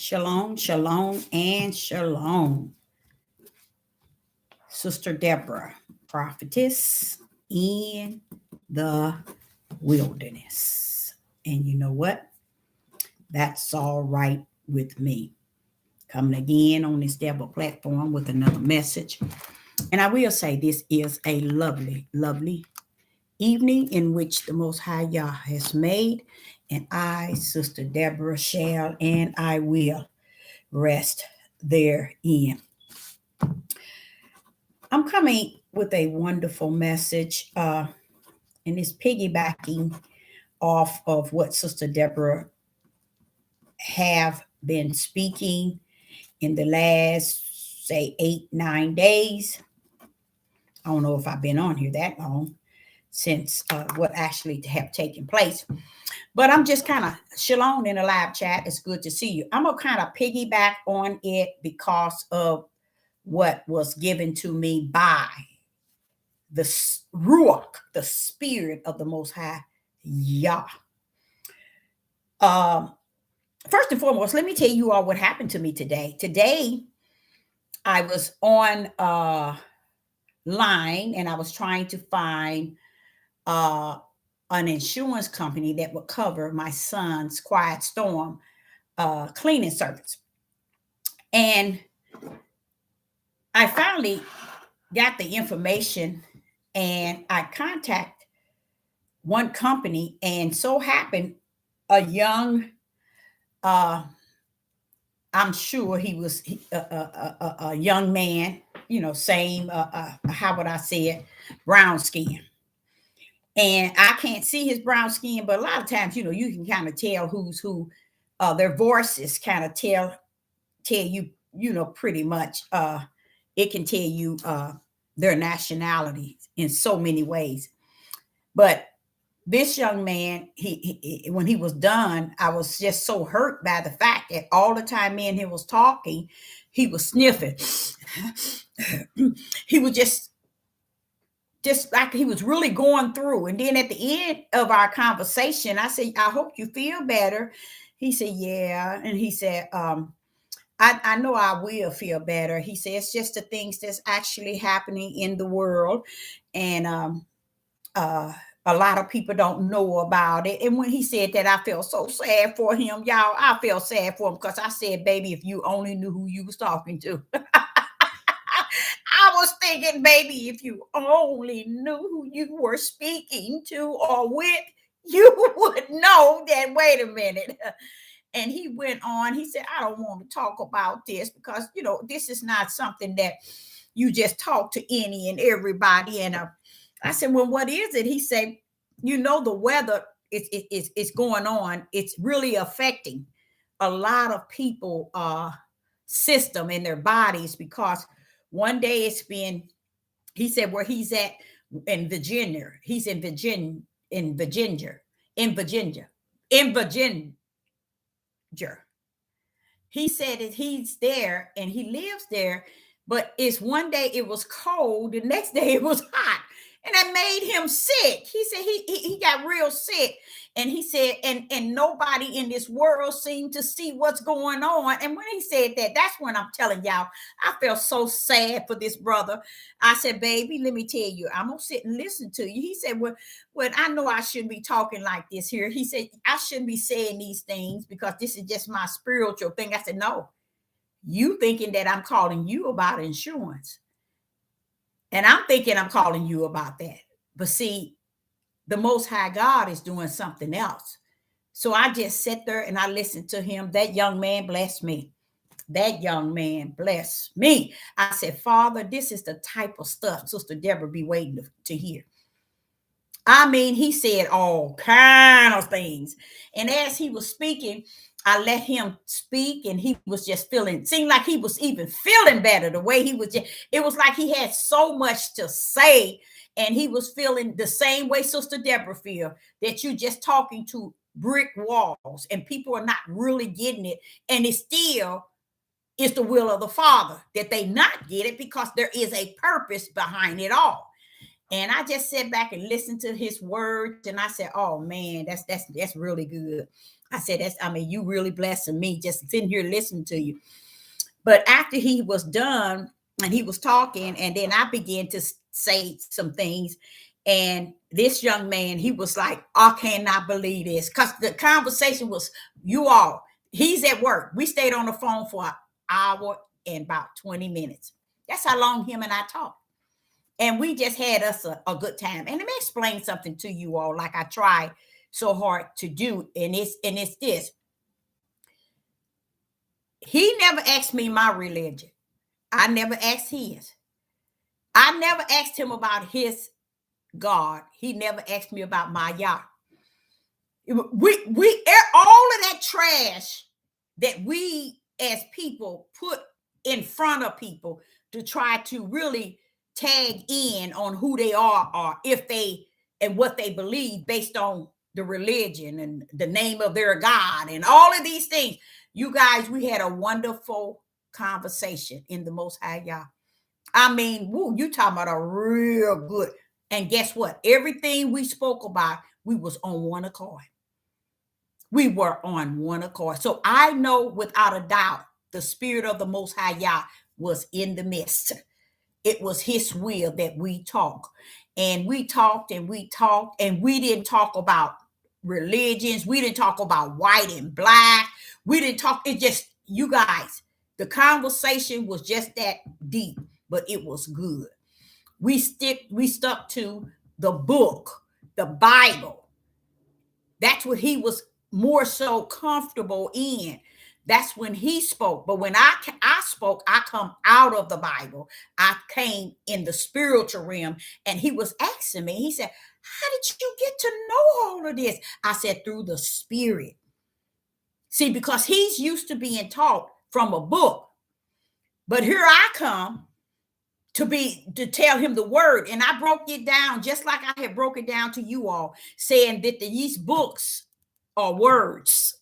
Shalom, shalom, and shalom. Sister Deborah, prophetess in the wilderness. And you know what? That's all right with me. Coming again on this Deborah platform with another message. And I will say this is a lovely, lovely evening in which the Most High Yah has made. And I, Sister Deborah, shall and I will rest therein. I'm coming with a wonderful message, and it's piggybacking off of what Sister Deborah have been speaking in the last, say, 8-9 days. I don't know if I've been on here that long since what actually have taken place. But I'm just kind of shalom in the live chat. It's good to see you. I'm going to kind of piggyback on it because of what was given to me by the Ruach, the spirit of the Most High Yah. First and foremost, let me tell you all what happened to me today. Today, I was on line and I was trying to find an insurance company that would cover my son's Quiet Storm cleaning service. And I finally got the information and I contacted one company, and so happened a young, I'm sure he was a young man, same, how would I say it, brown skin. And I can't see his brown skin, but a lot of times, you can kind of tell who's who. Their voices kind of tell you, pretty much. It can tell you their nationality in so many ways. But this young man, he when he was done, I was just so hurt by the fact that all the time me and him was talking, he was sniffing. He was just like he was really going through. And then at the end of our conversation, I said, I hope you feel better. He said, yeah. And he said, I know I will feel better. He said, it's just the things that's actually happening in the world. And a lot of people don't know about it. And when he said that, I felt so sad for him. Y'all, I felt sad for him because I said, baby, if you only knew who you was talking to. I was thinking, baby, if you only knew who you were speaking to or with, you would know that, wait a minute. And he went on, he said, I don't want to talk about this because, this is not something that you just talk to any and everybody. And I said, well, what is it? He said, the weather is going on. It's really affecting a lot of people system in their bodies because one day it's been, he said, where he's at in Virginia. He's in Virginia. He said that he's there and he lives there, but it's one day it was cold, the next day it was hot. And that made him sick. He said he got real sick. And he said, and nobody in this world seemed to see what's going on. And when he said that, that's when I'm telling y'all, I felt so sad for this brother. I said, baby, let me tell you, I'm going to sit and listen to you. He said, well, I know I shouldn't be talking like this here. He said, I shouldn't be saying these things because this is just my spiritual thing. I said, no, you thinking that I'm calling you about insurance. And I'm thinking I'm calling you about that. But see, the Most High God is doing something else. So I just sat there and I listened to him. That young man blessed me. That young man blessed me. I said, Father, this is the type of stuff Sister Deborah be waiting to hear. I mean, he said all kind of things. And as he was speaking, I let him speak and he was just seemed like he was even feeling better the way he was. It was like he had so much to say and he was feeling the same way Sister Deborah feel, that you just talking to brick walls and people are not really getting it. And it still is the will of the Father that they not get it because there is a purpose behind it all. And I just sat back and listened to his words. And I said, oh man, that's really good. I said, you really blessing me just sitting here listening to you. But after he was done and he was talking, and then I began to say some things. And this young man, he was like, I cannot believe this. Because the conversation was, you all, he's at work. We stayed on the phone for an hour and about 20 minutes. That's how long him and I talked. And we just had us a good time. And let me explain something to you all, like I try so hard to do. And it's this. He never asked me my religion. I never asked his. I never asked him about his God. He never asked me about my Yah. All of that trash that we as people put in front of people to try to really tag in on who they are or if they and what they believe based on the religion and the name of their God and all of these things. You guys, we had a wonderful conversation in the Most High Yah. I mean, woo, you talking about a real good. And guess what? Everything we spoke about, we was on one accord. We were on one accord. So I know without a doubt, the spirit of the Most High Yah was in the midst. It was his will that we talk. And we talked and we talked, and we didn't talk about religions. We didn't talk about white and black. We didn't talk. It just, you guys, the conversation was just that deep, but it was good. We stuck to the book, the Bible. That's what he was more so comfortable in. That's when he spoke. But when I spoke, I come out of the Bible. I came in the spiritual realm, and he was asking me, he said, how did you get to know all of this? I said, through the spirit. See, because he's used to being taught from a book. But here I come to tell him the word. And I broke it down just like I had broke it down to you all, saying that these books are words,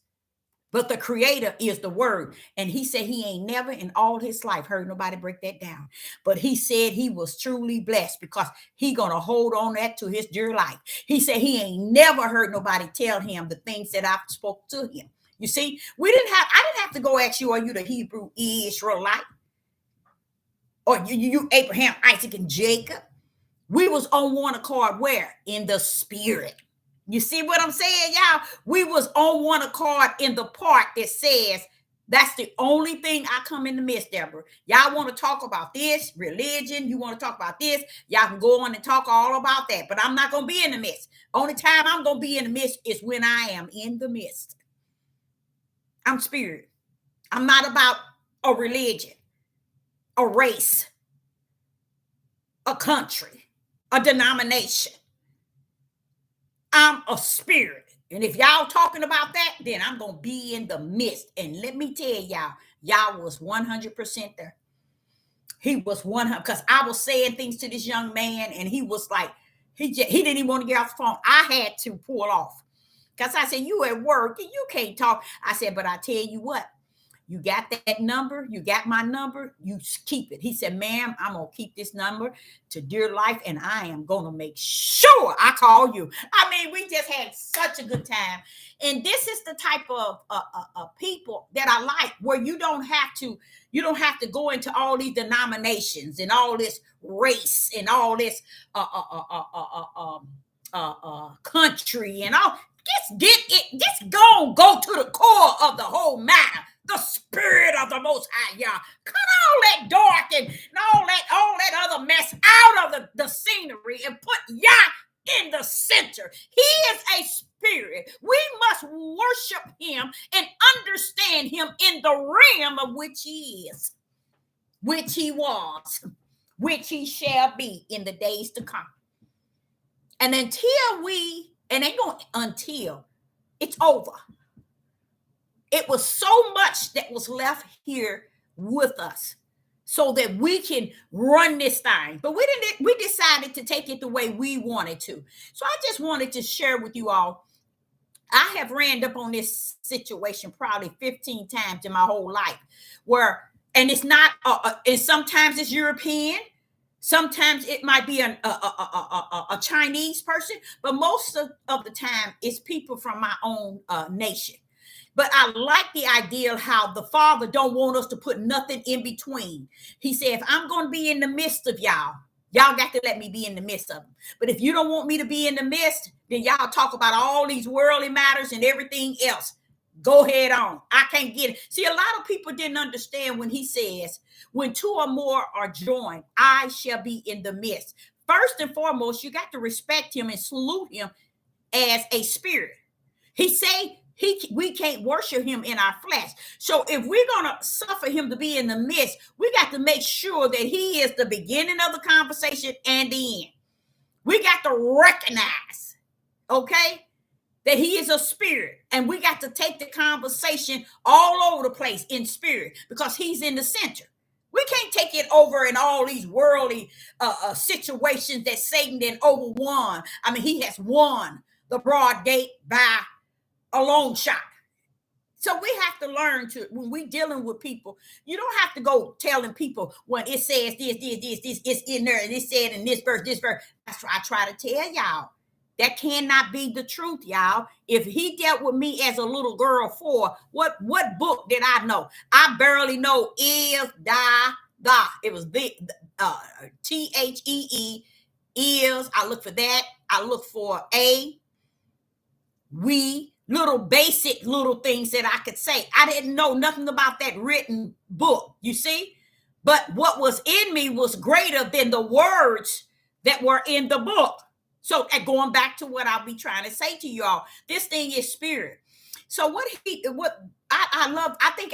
but the creator is the word. And he said he ain't never in all his life heard nobody break that down. But he said he was truly blessed because he gonna hold on that to his dear life. He said he ain't never heard nobody tell him the things that I spoke to him. You see, I didn't have to go ask you, are you the Hebrew Israelite? Or you Abraham, Isaac, and Jacob? We was on one accord where? In the spirit. You see what I'm saying, y'all? We was on one accord in the part that says, that's the only thing I come in the midst, Deborah. Y'all want to talk about this, religion, you want to talk about this, y'all can go on and talk all about that, but I'm not going to be in the midst. Only time I'm going to be in the midst is when I am in the midst. I'm spirit. I'm not about a religion, a race, a country, a denomination. I'm a spirit. And if y'all talking about that, then I'm going to be in the midst. And let me tell y'all was 100% there. He was 100%, because I was saying things to this young man, and he was like, he didn't even want to get off the phone. I had to pull off. Because I said, you at work, and you can't talk. I said, but I tell you what, you got that number, you got my number, you keep it. He said, ma'am, I'm going to keep this number to dear life, and I am going to make sure I call you. I mean, we just had such a good time. And this is the type of people that I like, where you don't have to go into all these denominations and all this race and all this country and all. Just go to the core of the whole matter. The spirit of the Most High Yah. Cut all that dark and all that other mess out of the scenery and put Yah in the center. He is a spirit. We must worship him and understand him in the realm of which he is, which he was, which he shall be in the days to come. And until it's over. It was so much that was left here with us so that we can run this thing. But we decided to take it the way we wanted to. So I just wanted to share with you all. I have ran up on this situation probably 15 times in my whole life and it's not, and sometimes it's European, Sometimes it might be a Chinese person, but most of the time it's people from my own nation. But I like the idea of how the Father don't want us to put nothing in between. He said, if I'm going to be in the midst of y'all, y'all got to let me be in the midst of them. But if you don't want me to be in the midst, then y'all talk about all these worldly matters and everything else. Go ahead on. I can't get it. See, a lot of people didn't understand when he says, when two or more are joined, I shall be in the midst. First and foremost, you got to respect him and salute him as a spirit. He say we can't worship him in our flesh. So if we're going to suffer him to be in the midst, we got to make sure that he is the beginning of the conversation and the end. We got to recognize, okay, that he is a spirit, and we got to take the conversation all over the place in spirit because he's in the center. We can't take it over in all these worldly situations that Satan then overwon. I mean, he has won the broad gate by a long shot. So we have to learn to, when we're dealing with people, you don't have to go telling people when it says this, it's in there, and it said in this verse. That's what I try to tell y'all. That cannot be the truth, y'all. If he dealt with me as a little girl what book did I know? I barely know is, da, da. It was the THEE, is. I look for that. I look for a, we, little basic little things that I could say. I didn't know nothing about that written book, you see? But what was in me was greater than the words that were in the book. So going back to what I'll be trying to say to y'all, this thing is spirit. So what I love, I think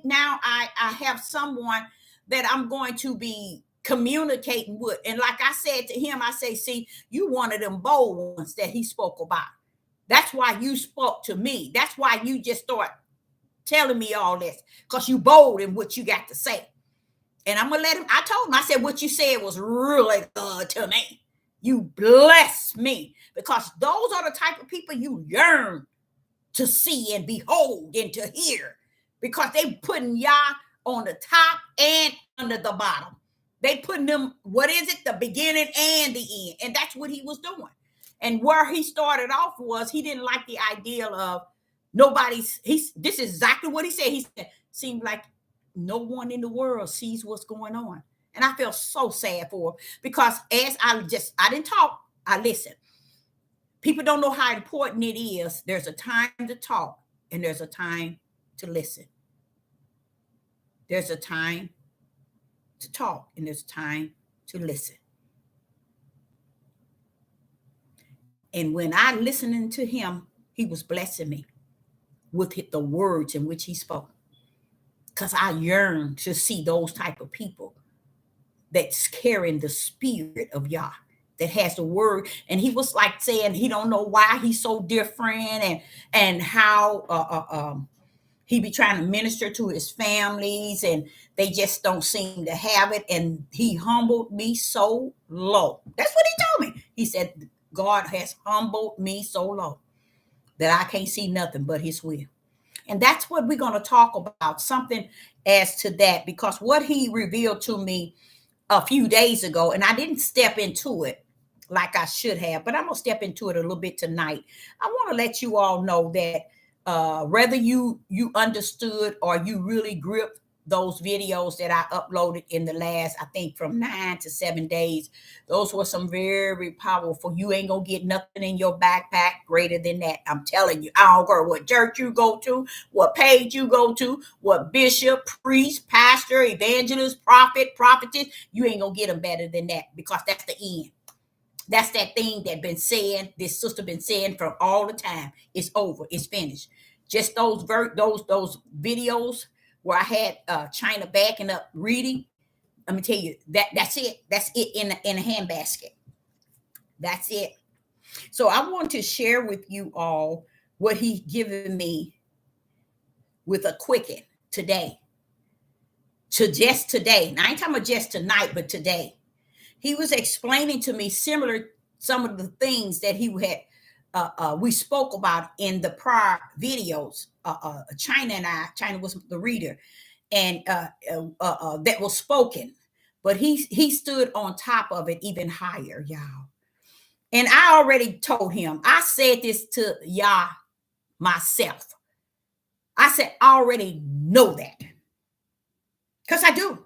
now I have someone that I'm going to be communicating with. And like I said to him, I say, see, you one of them bold ones that he spoke about. That's why you spoke to me. That's why you just start telling me all this, because you bold in what you got to say. And I'm going to let him, I told him, I said, what you said was really good to me. You bless me, because those are the type of people you yearn to see and behold and to hear, because they putting Yah on the top and under the bottom. They putting them, what is it? The beginning and the end. And that's what he was doing. And where he started off was he didn't like the idea of this is exactly what he said. He said, seemed like no one in the world sees what's going on. And I felt so sad for him, because as I didn't talk, I listened. People don't know how important it is. There's a time to talk and there's a time to listen. There's a time to talk and there's a time to listen. And when I listening to him, he was blessing me with the words in which he spoke, because I yearn to see those type of people that's carrying the spirit of Yah, that has the word. And he was like saying he don't know why he's so different, and how he be trying to minister to his families and they just don't seem to have it. And he humbled me so low. That's what he told me. He said, God has humbled me so low that I can't see nothing but his will. And that's what we're going to talk about, something as to that, because what he revealed to me a few days ago, and I didn't step into it like I should have, but I'm going to step into it a little bit tonight. I want to let you all know that whether you understood or you really gripped those videos that I uploaded in the last, I think from 9 to 7 days, those were some very powerful. You ain't gonna get nothing in your backpack greater than that. I'm telling you, I don't care what church you go to, what page you go to, what bishop, priest, pastor, evangelist, prophet, prophetess, you ain't gonna get them better than that, because that's the end. That's that thing that been saying, this sister been saying for all the time. It's over. It's finished. Just those videos where I had China backing up reading. Let me tell you, that's it. That's it in a handbasket. That's it. So I want to share with you all what he's given me with a quicken today. To just today. Now, I ain't talking about just tonight, but today. He was explaining to me some of the things that he had we spoke about in the prior videos. China was the reader, and that was spoken. but he stood on top of it even higher, y'all. And I already told him, I said this to Yah myself. I said, I already know that. Because I do.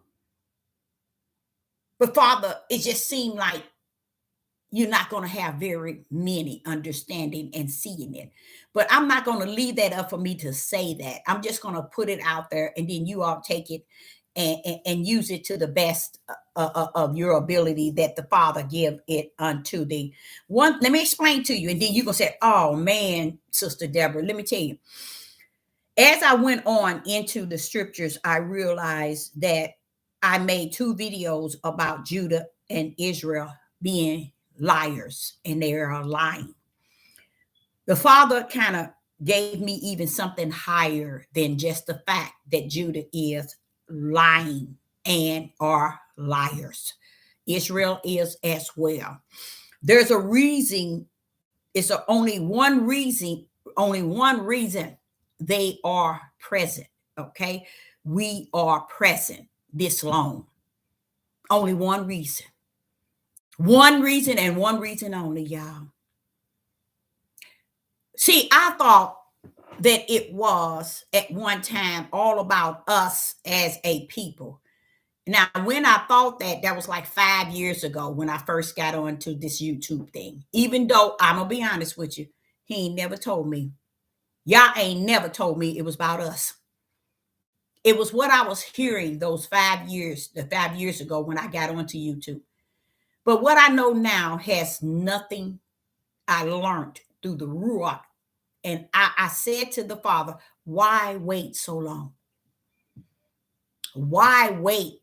But Father, it just seemed like you're not going to have very many understanding and seeing it. But I'm not going to leave that up for me to say that. I'm just going to put it out there, and then you all take it and use it to the best of your ability that the Father give it unto thee. One, let me explain to you, and then you're going to say, oh man, Sister Deborah, let me tell you. As I went on into the scriptures, I realized that I made 2 videos about Judah and Israel being liars, and they are lying. The Father kind of gave me even something higher than just the fact that Judah is lying and are liars. Israel is as well. There's a reason. It's only one reason they are present. Okay, we are present this long. Only one reason. One reason and one reason only, y'all. See, I thought that it was at one time all about us as a people. Now, when I thought that, that was like 5 years ago when I first got onto this YouTube thing. Even though I'm going to be honest with you, he ain't never told me. Y'all ain't never told me it was about us. It was what I was hearing those 5 years ago when I got onto YouTube. But what I know now has nothing I learned through the Ruach. And I said to the Father, why wait so long? Why wait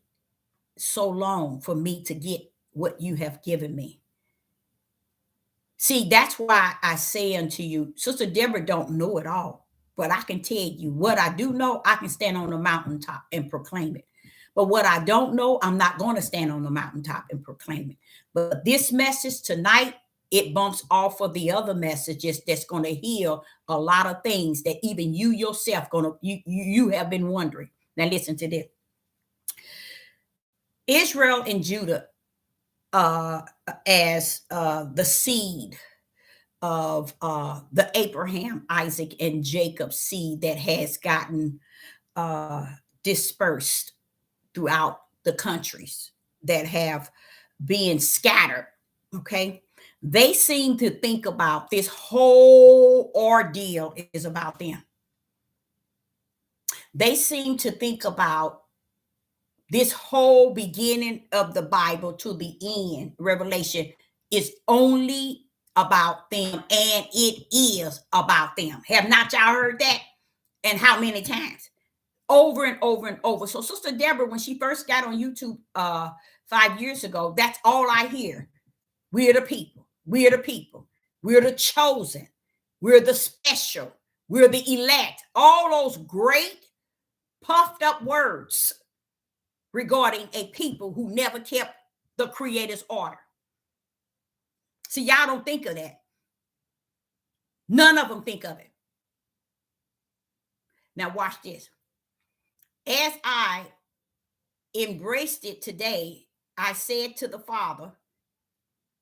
so long for me to get what you have given me? See, that's why I say unto you, Sister Deborah don't know it all, but I can tell you what I do know. I can stand on the mountaintop and proclaim it. But what I don't know, I'm not going to stand on the mountaintop and proclaim it. But this message tonight, it bumps off of the other messages that's going to heal a lot of things that even you yourself you have been wondering. Now listen to this. Israel and Judah as the seed of the Abraham, Isaac, and Jacob seed that has gotten dispersed throughout the countries that have been scattered. Okay. They seem to think about this whole ordeal is about them. They seem to think about this whole beginning of the Bible to the end, Revelation, is only about them, and it is about them. Have not y'all heard that? And how many times? Over and over and over. So Sister Deborah, when she first got on YouTube 5 years ago, that's all I hear. We're the people. We're the people. We're the chosen. We're the special. We're the elect. All those great puffed up words regarding a people who never kept the Creator's order. See, y'all don't think of that. None of them think of it. Now watch this. As I embraced it today, I said to the Father,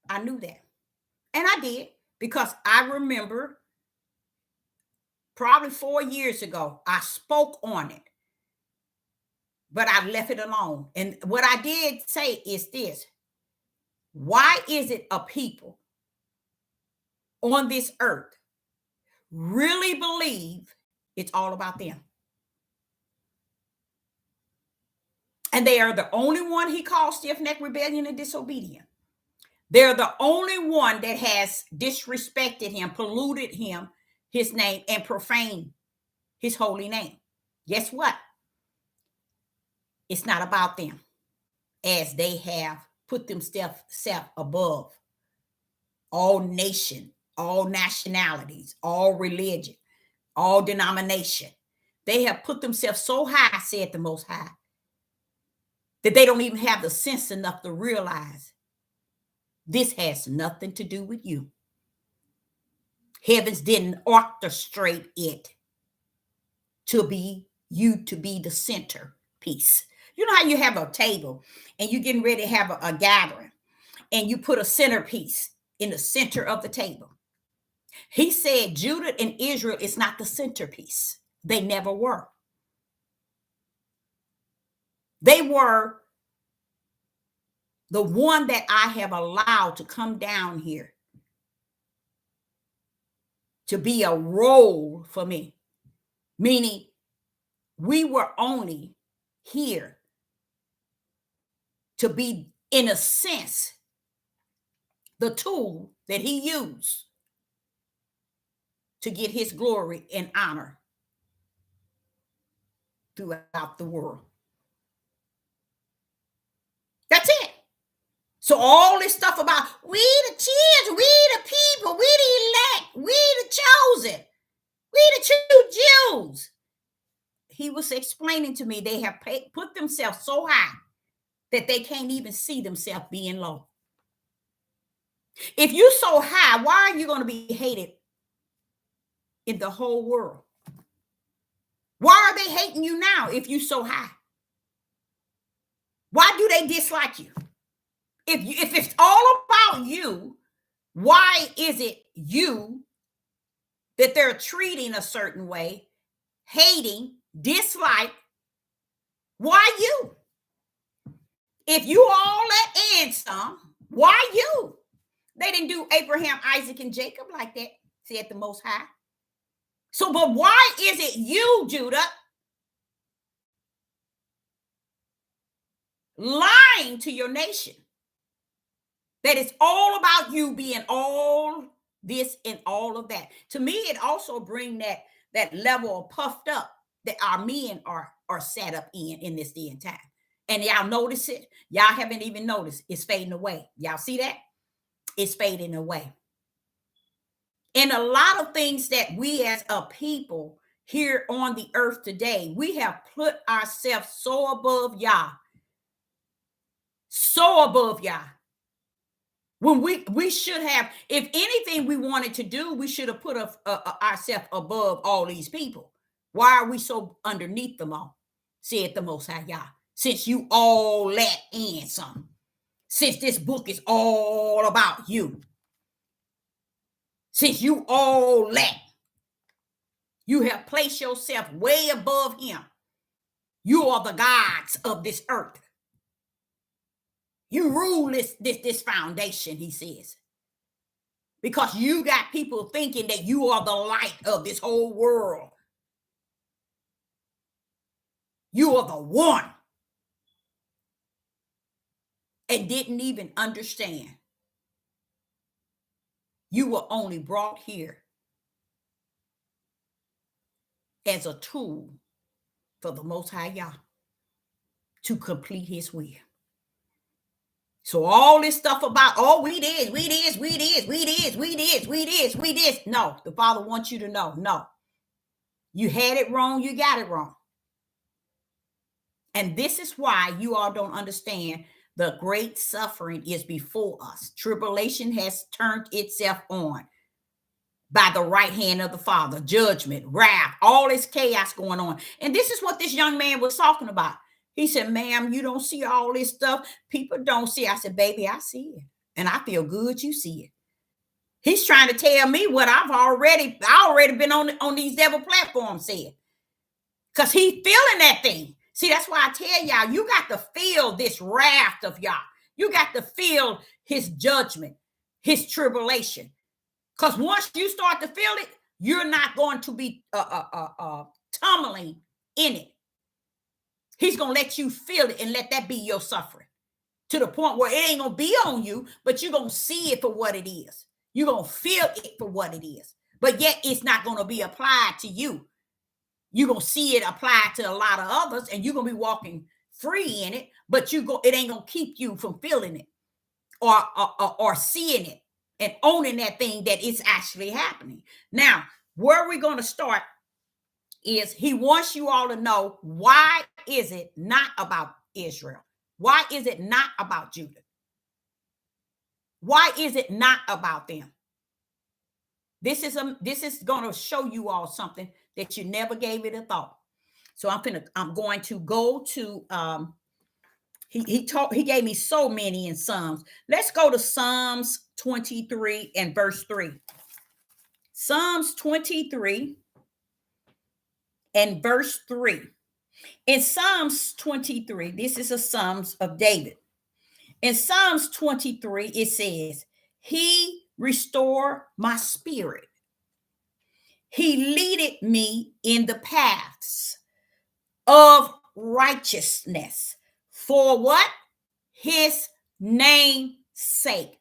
I knew that. And I did, because I remember probably 4 years ago, I spoke on it, but I left it alone. And what I did say is this: why is it a people on this earth really believe it's all about them? And they are the only one he calls stiff-necked, rebellion, and disobedient. They're the only one that has disrespected him, polluted him, his name, and profaned his holy name. Guess what? It's not about them, as they have put themselves above all nation, all nationalities, all religion, all denomination. They have put themselves so high, said the Most High, that they don't even have the sense enough to realize this has nothing to do with you. Heavens didn't orchestrate it to be you to be the centerpiece. You know how you have a table and you're getting ready to have a gathering and you put a centerpiece in the center of the table. He said Judah and Israel is not the centerpiece. They never were. They were the one that I have allowed to come down here to be a role for me, meaning we were only here to be, in a sense, the tool that he used to get his glory and honor throughout the world. That's it. So all this stuff about we the children, we the people, we the elect, we the chosen, we the true Jews. He was explaining to me they have put themselves so high that they can't even see themselves being low. If you're so high, why are you going to be hated in the whole world? Why are they hating you now if you're so high? Why do they dislike you? If it's all about you, why is it you that they're treating a certain way, hating, dislike? Why you? If you all that and some, why you? They didn't do Abraham, Isaac, and Jacob like that, said the Most High. So, but why is it you, Judah, lying to your nation? That it's all about you being all this and all of that. To me, it also brings that level of puffed up that our men are set up in this day and time. And y'all notice it. Y'all haven't even noticed. It's fading away. Y'all see that? It's fading away. And a lot of things that we as a people here on the earth today, we have put ourselves so above Yah. So above Yah. When we should have, if anything we wanted to do, we should have put ourselves above all these people. Why are we so underneath them all? Said the Most High Yah. Since you all let in some. Since this book is all about you. Since you all let. You have placed yourself way above him. You are the gods of this earth. You rule this foundation, he says. Because you got people thinking that you are the light of this whole world. You are the one. And didn't even understand. You were only brought here as a tool for the Most High Yah to complete his will. So all this stuff about, oh, we this. No, the Father wants you to know, no. You had it wrong, you got it wrong. And this is why you all don't understand the great suffering is before us. Tribulation has turned itself on by the right hand of the Father. Judgment, wrath, all this chaos going on. And this is what this young man was talking about. He said, ma'am, you don't see all this stuff. People don't see. I said, baby, I see it. And I feel good you see it. He's trying to tell me what I already been on these devil platforms said. Because he's feeling that thing. See, that's why I tell y'all, you got to feel this wrath of y'all. You got to feel his judgment, his tribulation. Because once you start to feel it, you're not going to be tumbling in it. He's going to let you feel it and let that be your suffering. To the point where it ain't going to be on you, but you're going to see it for what it is. You're going to feel it for what it is. But yet it's not going to be applied to you. You're going to see it applied to a lot of others, and you're going to be walking free in it, but it ain't going to keep you from feeling it or seeing it and owning that thing that is actually happening. Now, where we're going to start is he wants you all to know, why is it not about Israel? Why is it not about Judah? Why is it not about them? This is going to show you all something that you never gave it a thought. So I'm going to go to He gave me so many in Psalms. Let's go to Psalms 23 and verse 3. Psalms 23 and verse 3. In Psalms 23, this is a Psalms of David. In Psalms 23, it says, He restored my spirit. He leaded me in the paths of righteousness. For what? His name's sake.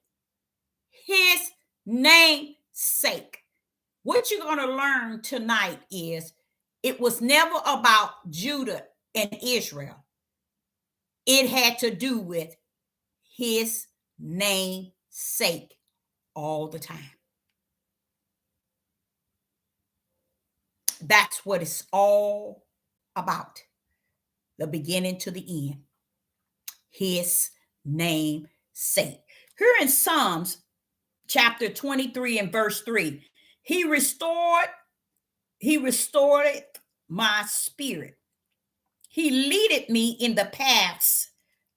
His name's sake. What you're going to learn tonight is it was never about Judah and Israel. It had to do with his name's sake all the time. That's what it's all about. The beginning to the end. His name's sake. Here in Psalms chapter 23 and verse 3, he restored my spirit. He leaded me in the paths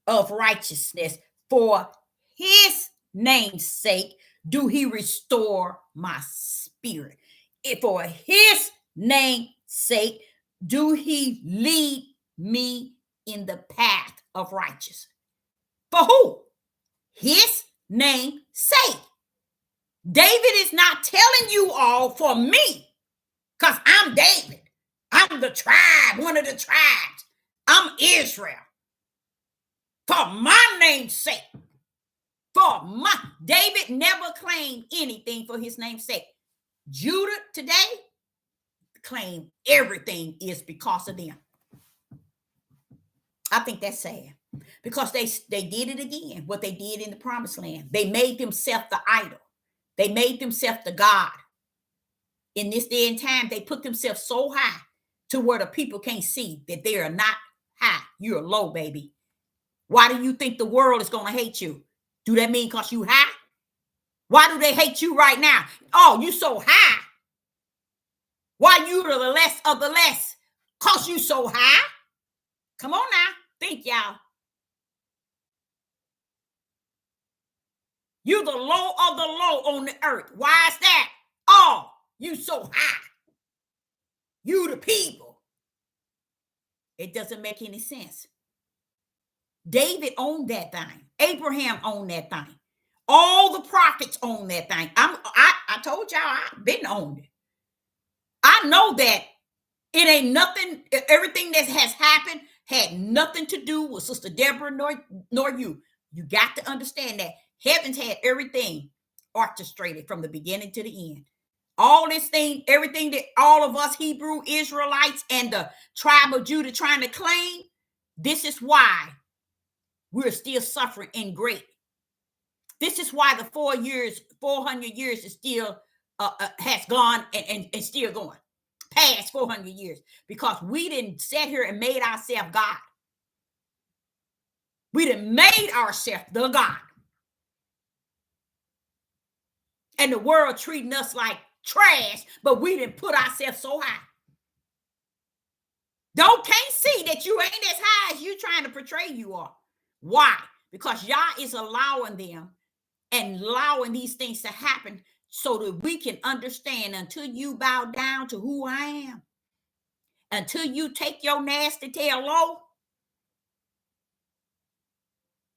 of righteousness. For his name's sake do he restore my spirit. For his name's sake do he lead me in the path of righteousness. For who? His name's sake. David is not telling you all for me, because I'm David. I'm the tribe, one of the tribes. I'm Israel. For my name's sake. David never claimed anything for his name's sake. Judah today claim everything is because of them. I think that's sad, because they did it again, what they did in the promised land. They made themselves the idol. They made themselves the God. In this day and time, they put themselves so high to where the people can't see that they are not high. You're low, baby. Why do you think the world is going to hate you? Do that mean because you high? Why do they hate you right now? Oh, you so high. Why you are the less of the less? Because you so high. Come on now. Think, y'all. You the low of the low on the earth. Why is that? Oh, you so high. You the people. It doesn't make any sense. David owned that thing. Abraham owned that thing. All the prophets own that thing. I told y'all I've been owned it. I know that it ain't nothing. Everything that has happened had nothing to do with Sister Deborah nor you. You got to understand that heaven's had everything orchestrated from the beginning to the end. All this thing, everything that all of us Hebrew Israelites and the tribe of Judah trying to claim, this is why we're still suffering in great. This is why the 400 years is still has gone and still going past 400 years, because we didn't sit here and made ourselves God. We done made ourselves the God. And the world treating us like trash, but we didn't put ourselves so high. Can't see that you ain't as high as you trying to portray you are. Why? Because Yah is allowing them and allowing these things to happen so that we can understand, until you bow down to who I am, until you take your nasty tail low,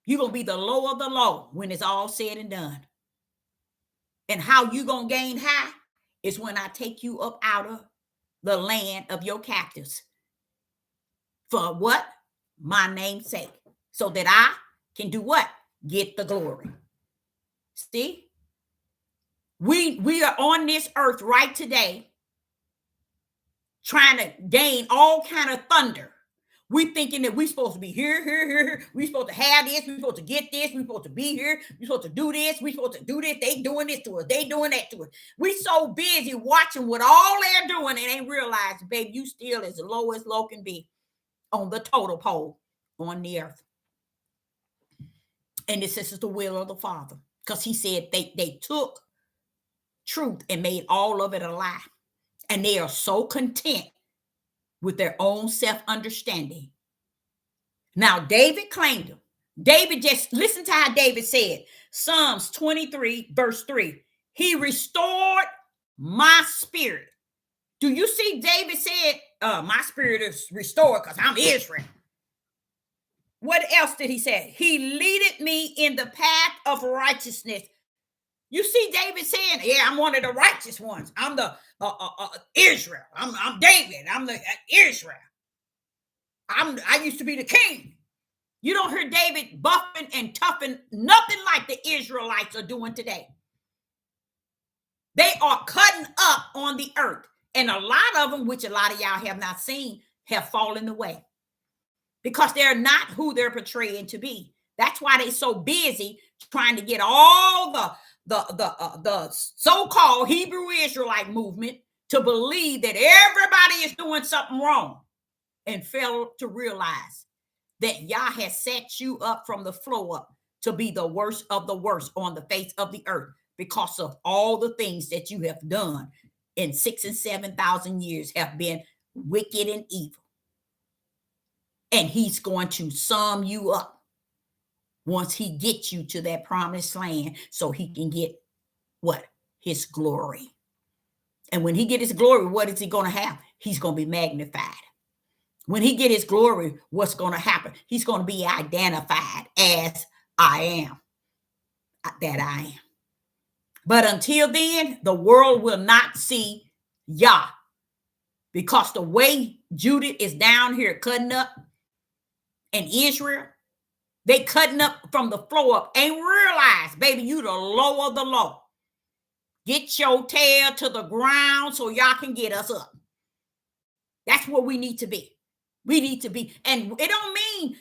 you're going to be the low of the low when it's all said and done. And how you going to gain high is when I take you up out of the land of your captives. For what? My name's sake. So that I can do what? Get the glory. See? We are on this earth right today trying to gain all kind of thunder. We thinking that we're supposed to be here. We're supposed to have this. We're supposed to get this. We're supposed to be here. We're supposed to do this. We're supposed to do this. They doing this to us. They doing that to us. We so busy watching what all they're doing and ain't realizing, baby, you still as low as low can be on the total pole on the earth. And this is the will of the Father, because he said they took truth and made all of it a lie. And they are so content with their own self-understanding. Now, David claimed them. David, just listen to how David said. Psalms 23, verse 3. He restored my spirit. Do you see David said, my spirit is restored because I'm Israel? What else did he say? He leaded me in the path of righteousness. You see David saying, yeah, I'm one of the righteous ones. I'm the Israel. I'm David. I'm the Israel. I used to be the king. You don't hear David buffing and toughing, nothing like the Israelites are doing today. They are cutting up on the earth. And a lot of them, which a lot of y'all have not seen, have fallen away because they're not who they're portraying to be. That's why they're so busy trying to get all the so-called Hebrew Israelite movement to believe that everybody is doing something wrong and fail to realize that Yah has set you up from the floor up to be the worst of the worst on the face of the earth because of all the things that you have done in 6,000 and 7,000 years have been wicked and evil. And he's going to sum you up once he gets you to that promised land so he can get what? His glory. And when he get his glory, what is he going to have? He's going to be magnified. When he get his glory, what's going to happen? He's going to be identified as I am, that I am. But until then, the world will not see Yah because the way Judah is down here cutting up and Israel, they cutting up from the floor up. Ain't realized, baby, you the low of the low. Get your tail to the ground so y'all can get us up. That's what we need to be. We need to be, and it don't mean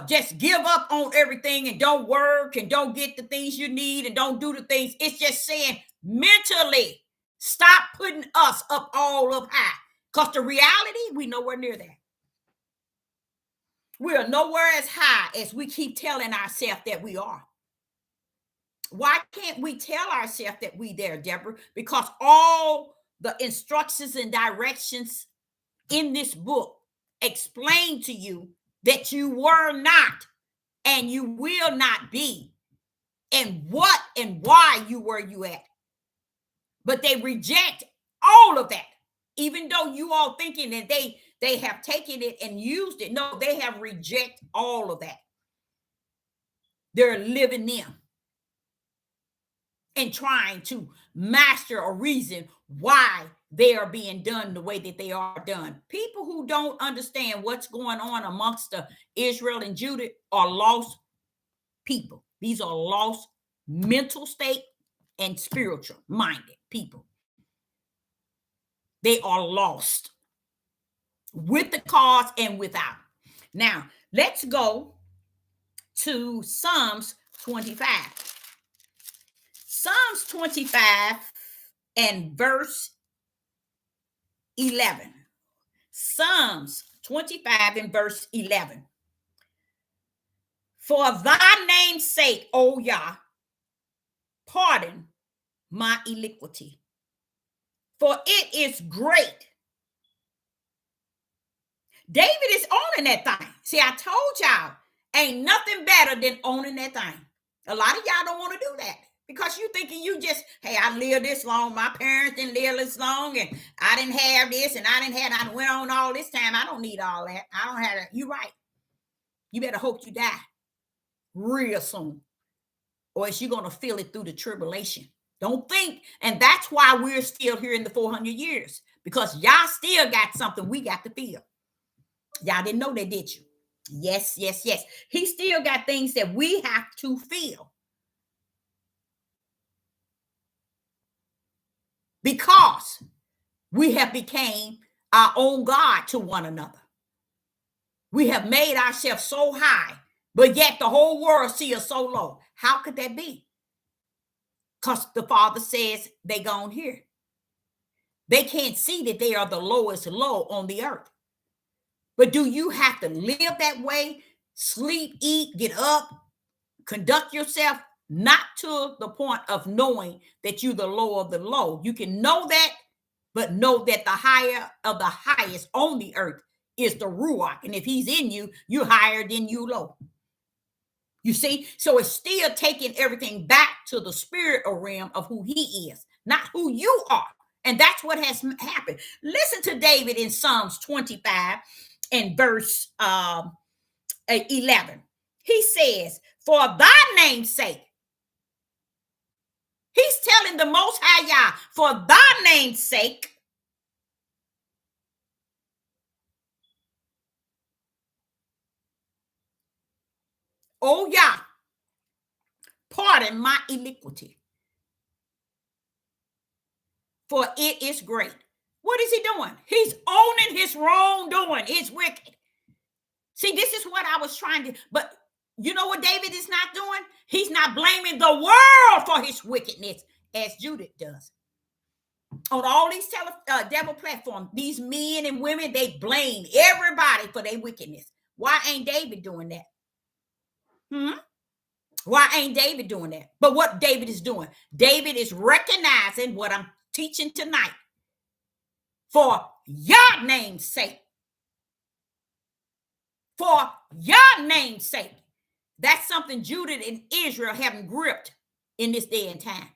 just give up on everything and don't work and don't get the things you need and don't do the things. It's just saying mentally, stop putting us up all up high. Because the reality, we nowhere near that. We are nowhere as high as we keep telling ourselves that we are. Why can't we tell ourselves that we there, Deborah? Because all the instructions and directions in this book explain to you that you were not and you will not be and what and why you were you at. But they reject all of that, even though you all thinking that they have taken it and used it. No, they have rejected all of that. They're living them and trying to master or reason why they are being done the way that they are done. People who don't understand what's going on amongst the Israel and Judah are lost people. These are lost mental state and spiritual minded people. They are lost with the cause and without. Now, let's go to Psalms 25. Psalms 25 and verse 11. Psalms 25 and verse 11. For thy name's sake, O Yah, pardon my iniquity, for it is great. David is owning that thing. See, I told y'all, ain't nothing better than owning that thing. A lot of y'all don't want to do that. Because you thinking you just, hey, I lived this long. My parents didn't live this long. And I didn't have this. And I went on all this time. I don't need all that. I don't have that. You're right. You better hope you die real soon. Or else you're going to feel it through the tribulation. Don't think. And that's why we're still here in the 400 years. Because y'all still got something we got to feel. Y'all didn't know that, did you? Yes, yes, yes. He still got things that we have to feel. Because we have became our own God to one another. We have made ourselves so high, but yet the whole world see us so low. How could that be? Because the Father says they gone here. They can't see that they are the lowest low on the earth. But do you have to live that way? Sleep, eat, get up, conduct yourself? Not to the point of knowing that you're the low of the low. You can know that, but know that the higher of the highest on the earth is the Ruach. And if he's in you, you're higher than you low. You see? So it's still taking everything back to the spiritual realm of who he is, not who you are. And that's what has happened. Listen to David in Psalms 25 and verse 11. He says, for thy name's sake, he's telling the Most High Yah, for thy name's sake, oh Yah, pardon my iniquity, for it is great. What is he doing? He's owning his wrongdoing. It's wicked. See, this is what I was trying to, but you know what David is not doing? He's not blaming the world for his wickedness as Judith does. On all these devil platforms, these men and women, they blame everybody for their wickedness. Why ain't David doing that? Why ain't David doing that? But what David is doing, David is recognizing what I'm teaching tonight. For your name's sake. For your name's sake. That's something Judah and Israel haven't gripped in this day and time.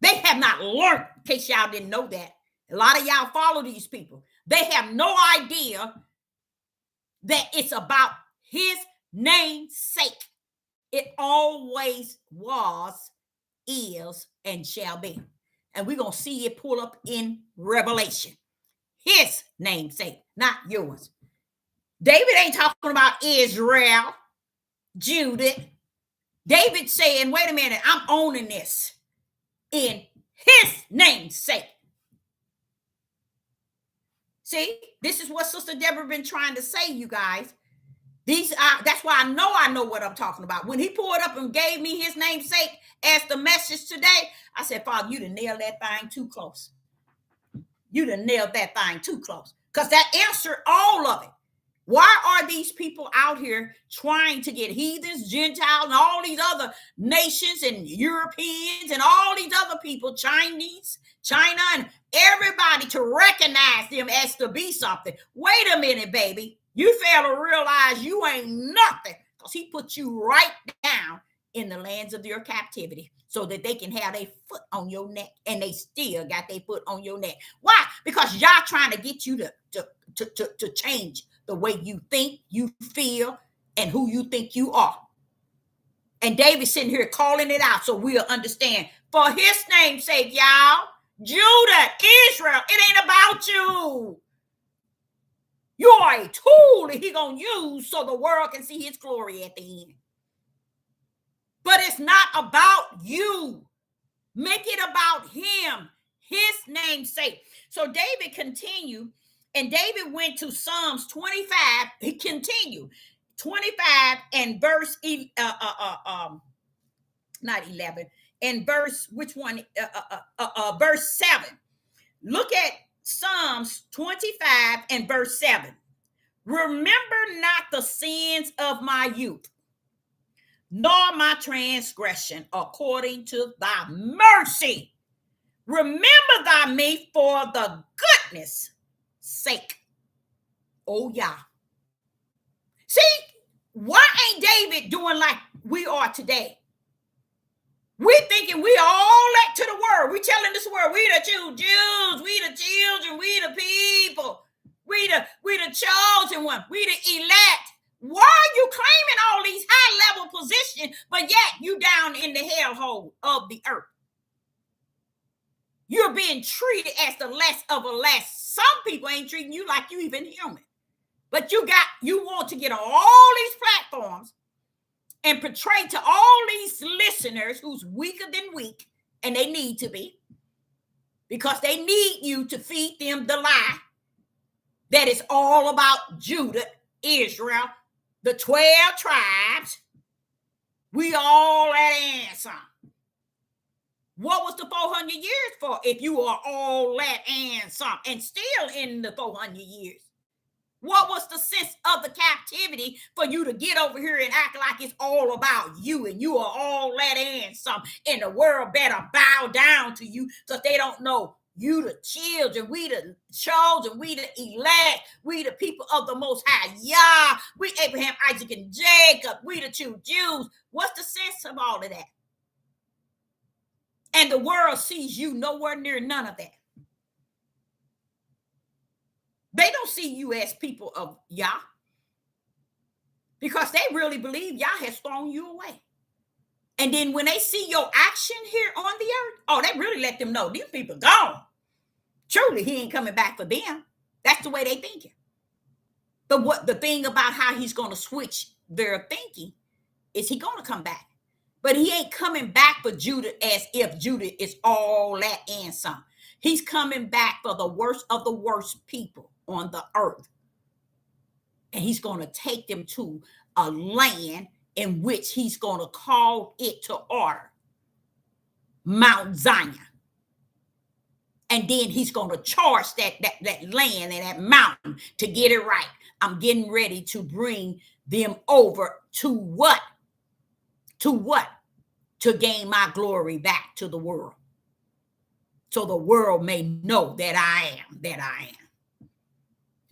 They have not learned, in case y'all didn't know that. A lot of y'all follow these people. They have no idea that it's about his name's sake. It always was, is, and shall be. And we're going to see it pull up in Revelation. His name's sake, not yours. David ain't talking about Israel, Judah. David saying, wait a minute, I'm owning this in his name's sake. See, this is what Sister Deborah been trying to say, you guys. That's why I know what I'm talking about. When he pulled up and gave me his name's sake as the message today, I said, Father, you done nailed that thing too close. You done nailed that thing too close. Because that answered all of it. Why are these people out here trying to get heathens, Gentiles, and all these other nations and Europeans and all these other people, Chinese, China, and everybody to recognize them as to be something? Wait a minute, baby. You fail to realize you ain't nothing because he put you right down in the lands of your captivity so that they can have their foot on your neck, and they still got their foot on your neck. Why? Because y'all trying to get you to change the way you think, you feel, and who you think you are. And David's sitting here calling it out so we'll understand. For his name's sake, y'all, Judah, Israel, it ain't about you. You are a tool that he's going to use so the world can see his glory at the end. But it's not about you. Make it about him, his name's sake. So David continued, and David went to Psalms 25. He continued 25 and verse not 11 and verse verse 7. Look at Psalms 25 and verse 7. Remember not the sins of my youth, nor my transgression, according to thy mercy. Remember thy me for the goodness sake. Oh, yeah. See, why ain't David doing like we are today? We thinking we all that to the world. We telling this world, we the Jews, we the children, we the people, we the chosen one, we the elect. Why are you claiming all these high level positions, but yet you down in the hellhole of the earth? You're being treated as the less of a less. Some people ain't treating you like you even human. But you want to get on all these platforms and portray to all these listeners who's weaker than weak, and they need to be, because they need you to feed them the lie that is all about Judah, Israel, the 12 tribes. We all that and some. What was the 400 years for if you are all that and some, and still in the 400 years? What was the sense of the captivity for you to get over here and act like it's all about you and you are all that and some, and the world better bow down to you because they don't know You the children, we the chosen, we the elect, we the people of the Most High Yah, we Abraham, Isaac, and Jacob, we the true Jews. What's the sense of all of that? And the world sees you nowhere near none of that. They don't see you as people of Yah because they really believe Yah has thrown you away. And then when they see your action here on the earth, oh, they really let them know these people gone. Truly, he ain't coming back for them. That's the way they thinking. But what the thing about how he's going to switch their thinking is he going to come back. But he ain't coming back for Judah as if Judah is all that and some. He's coming back for the worst of the worst people on the earth. And he's going to take them to a land in which he's going to call it to order. Mount Zion. And then he's going to charge that land and that mountain to get it right. I'm getting ready to bring them over to what? To what? To gain my glory back to the world. So the world may know that I am.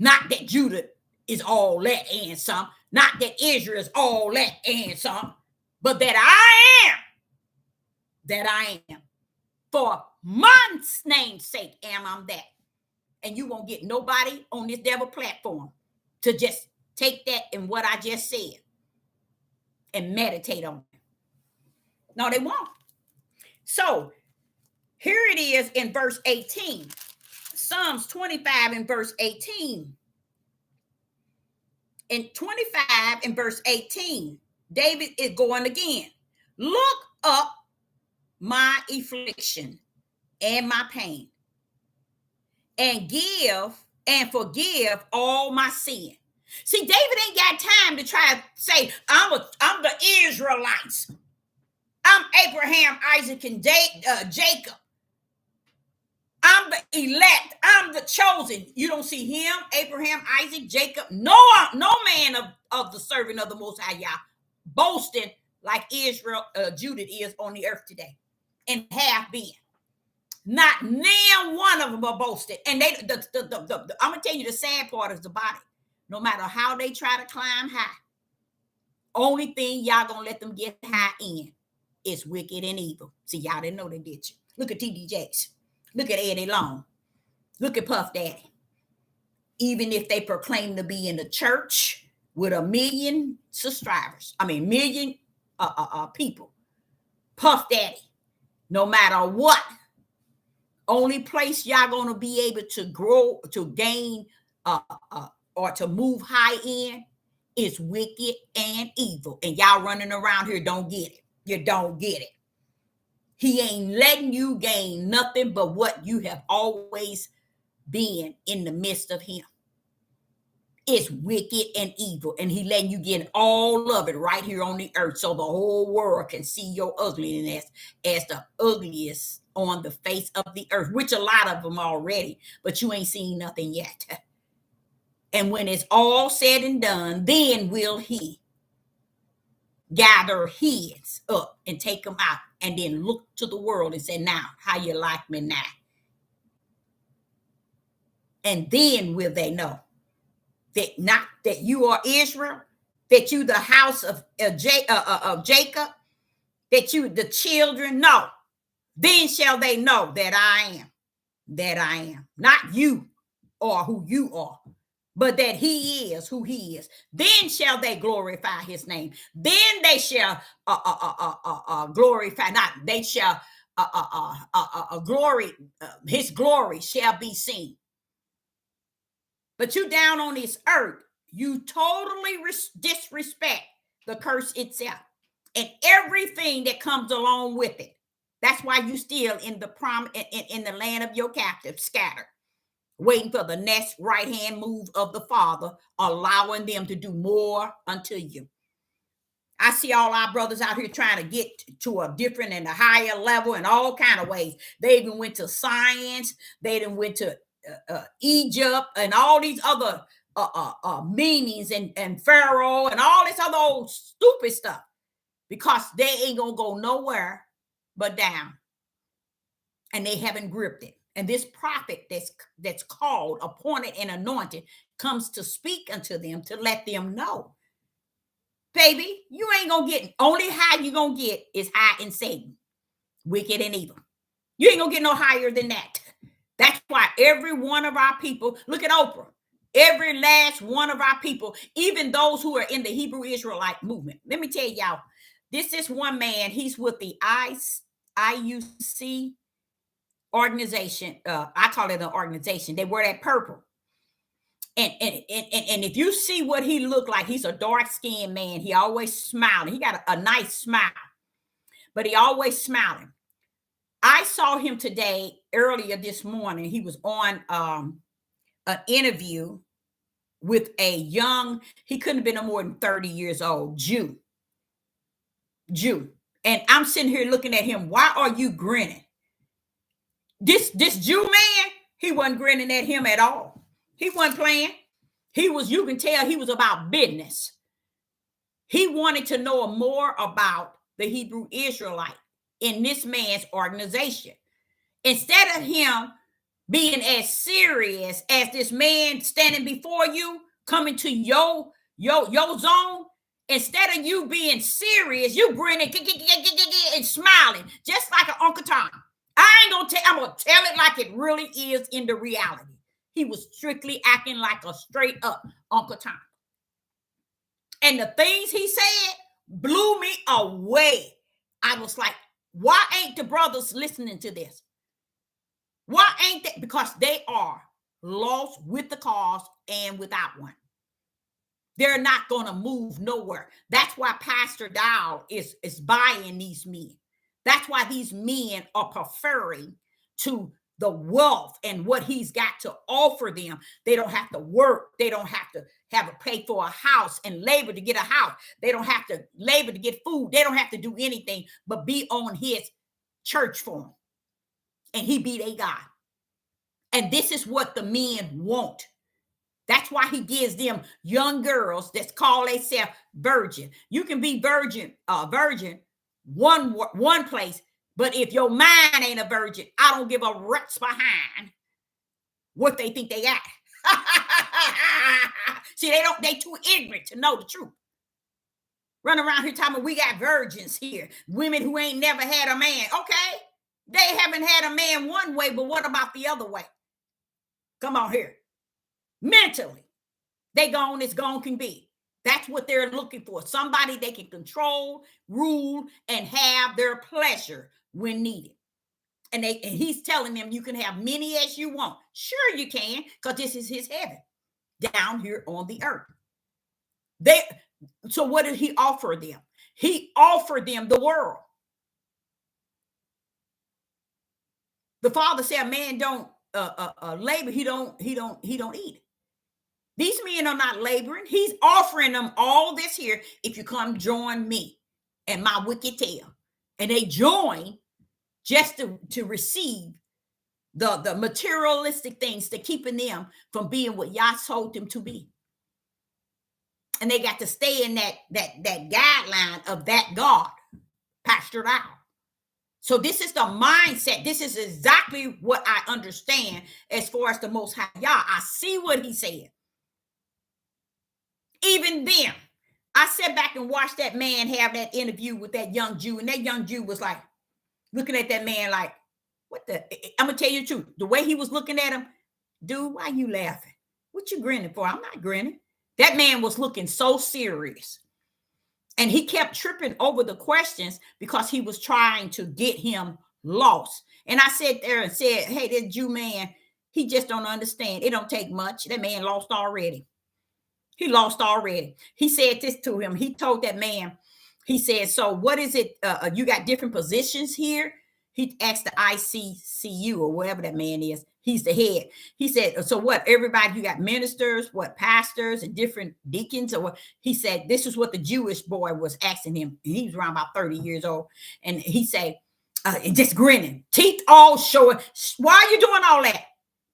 Not that Judah is all that and some. Not that Israel is all that and some. But that I am. That I am. For my name's sake am I that. And you won't get nobody on this devil platform to just take that and what I just said and meditate on it. No, they won't. So here it is in verse 18. Psalms 25 and verse 18. In 25 and verse 18, David is going again. Look up my affliction and my pain, and forgive all my sin. See, David ain't got time to try to say, I'm the Israelites. I'm Abraham, Isaac, and Jacob. I'm the elect. I'm the chosen. You don't see him, Abraham, Isaac, Jacob. No man of the servant of the Most High Yah boasting like Israel, Judah is on the earth today. And have been. Not now one of them are boasted. And I'm gonna tell you the sad part is the body. No matter how they try to climb high, only thing y'all gonna let them get high in is wicked and evil. See, y'all didn't know they did you. Look at TD Jakes. Look at Eddie Long. Look at Puff Daddy. Even if they proclaim to be in the church with 1 million subscribers, million people, Puff Daddy. No matter what, only place y'all gonna be able to grow, to gain, or to move high in is wicked and evil. And y'all running around here don't get it. You don't get it. He ain't letting you gain nothing but what you have always been in the midst of him. It's wicked and evil. And he letting you get all of it right here on the earth so the whole world can see your ugliness as the ugliest on the face of the earth, which a lot of them already, but you ain't seen nothing yet. And when it's all said and done, then will he gather heads up and take them out and then look to the world and say, now, how you like me now? And then will they know that not that you are Israel, that you the house of Jacob, that you the children. No, then shall they know that I am, not you or who you are, but that he is who he is. Then shall they glorify his name. Then they shall glorify, not they shall glory. His glory shall be seen. But you down on this earth, you totally disrespect the curse itself and everything that comes along with it. That's why you still in the land of your captives, scattered, waiting for the next right hand move of the Father, allowing them to do more unto you. I see all our brothers out here trying to get to a different and a higher level in all kind of ways. They even went to science. They even went to Egypt and all these other meanings and Pharaoh and all this other old stupid stuff, because they ain't gonna go nowhere but down, and they haven't gripped it. And this prophet that's called, appointed, and anointed comes to speak unto them to let them know, baby, you ain't gonna get, only high you gonna get is high in Satan, wicked and evil. You ain't gonna get no higher than that. That's why every one of our people, look at Oprah, every last one of our people, even those who are in the Hebrew Israelite movement. Let me tell y'all, this is one man, he's with the IUC organization. I call it an organization. They wear that purple. And if you see what he looked like, he's a dark-skinned man. He always smiling. He got a nice smile, but he always smiling. I saw him today, earlier this morning. He was on an interview with a young, he couldn't have been no more than 30 years old, Jew. And I'm sitting here looking at him. Why are you grinning? This Jew man, he wasn't grinning at him at all. He wasn't playing. He was, you can tell he was about business. He wanted to know more about the Hebrew Israelite in this man's organization. Instead of him being as serious as this man standing before you, coming to your zone, instead of you being serious, you grinning and smiling, just like an Uncle Tom. I ain't gonna tell, I'm gonna tell it like it really is in the reality. He was strictly acting like a straight up Uncle Tom. And the things he said blew me away. I was like, why ain't the brothers listening to this? Why ain't they? Because they are lost with the cause and without one. They're not going to move nowhere. That's why Pastor Dow is buying these men. That's why these men are preferring to the wealth and what he's got to offer them. They don't have to work. They don't have to pay for a house and labor to get a house. They don't have to labor to get food. They don't have to do anything but be on his church for him. And he be their God. And this is what the men want. That's why he gives them young girls that's call themselves virgin. You can be virgin one place, but if your mind ain't a virgin, I don't give a rat's behind what they think they got. See, they too ignorant to know the truth. Run around here talking, we got virgins here, women who ain't never had a man. Okay, they haven't had a man one way, but what about the other way? Come on here. Mentally, they gone as gone can be. That's what they're looking for. Somebody they can control, rule, and have their pleasure when needed. And he's telling them you can have many as you want. Sure you can, because this is his heaven down here on the earth. So what did he offer them? He offered them the world. The Father said, man don't labor, he don't eat. These men are not laboring. He's offering them all this here. If you come join me and my wicked tail. And they join just to receive the materialistic things that keeping them from being what Yah told them to be. And they got to stay in that guideline of that God, pastored out. So this is the mindset. This is exactly what I understand as far as the Most High Yah. I see what he said. Even then, I sat back and watched that man have that interview with that young Jew. And that young Jew was like, looking at that man like, what the? I'm going to tell you the truth. The way he was looking at him, dude, why you laughing? What you grinning for? I'm not grinning. That man was looking so serious. And he kept tripping over the questions because he was trying to get him lost. And I sat there and said, hey, that Jew man, he just don't understand. It don't take much. That man lost already. He lost already. He said this to him. He told that man, he said, so what is it? You got different positions here? He asked the ICCU or whatever that man is. He's the head. He said, so what? Everybody, you got ministers, what, pastors and different deacons or what? He said, this is what the Jewish boy was asking him. He was around about 30 years old. And he said, just grinning, teeth all showing. Why are you doing all that?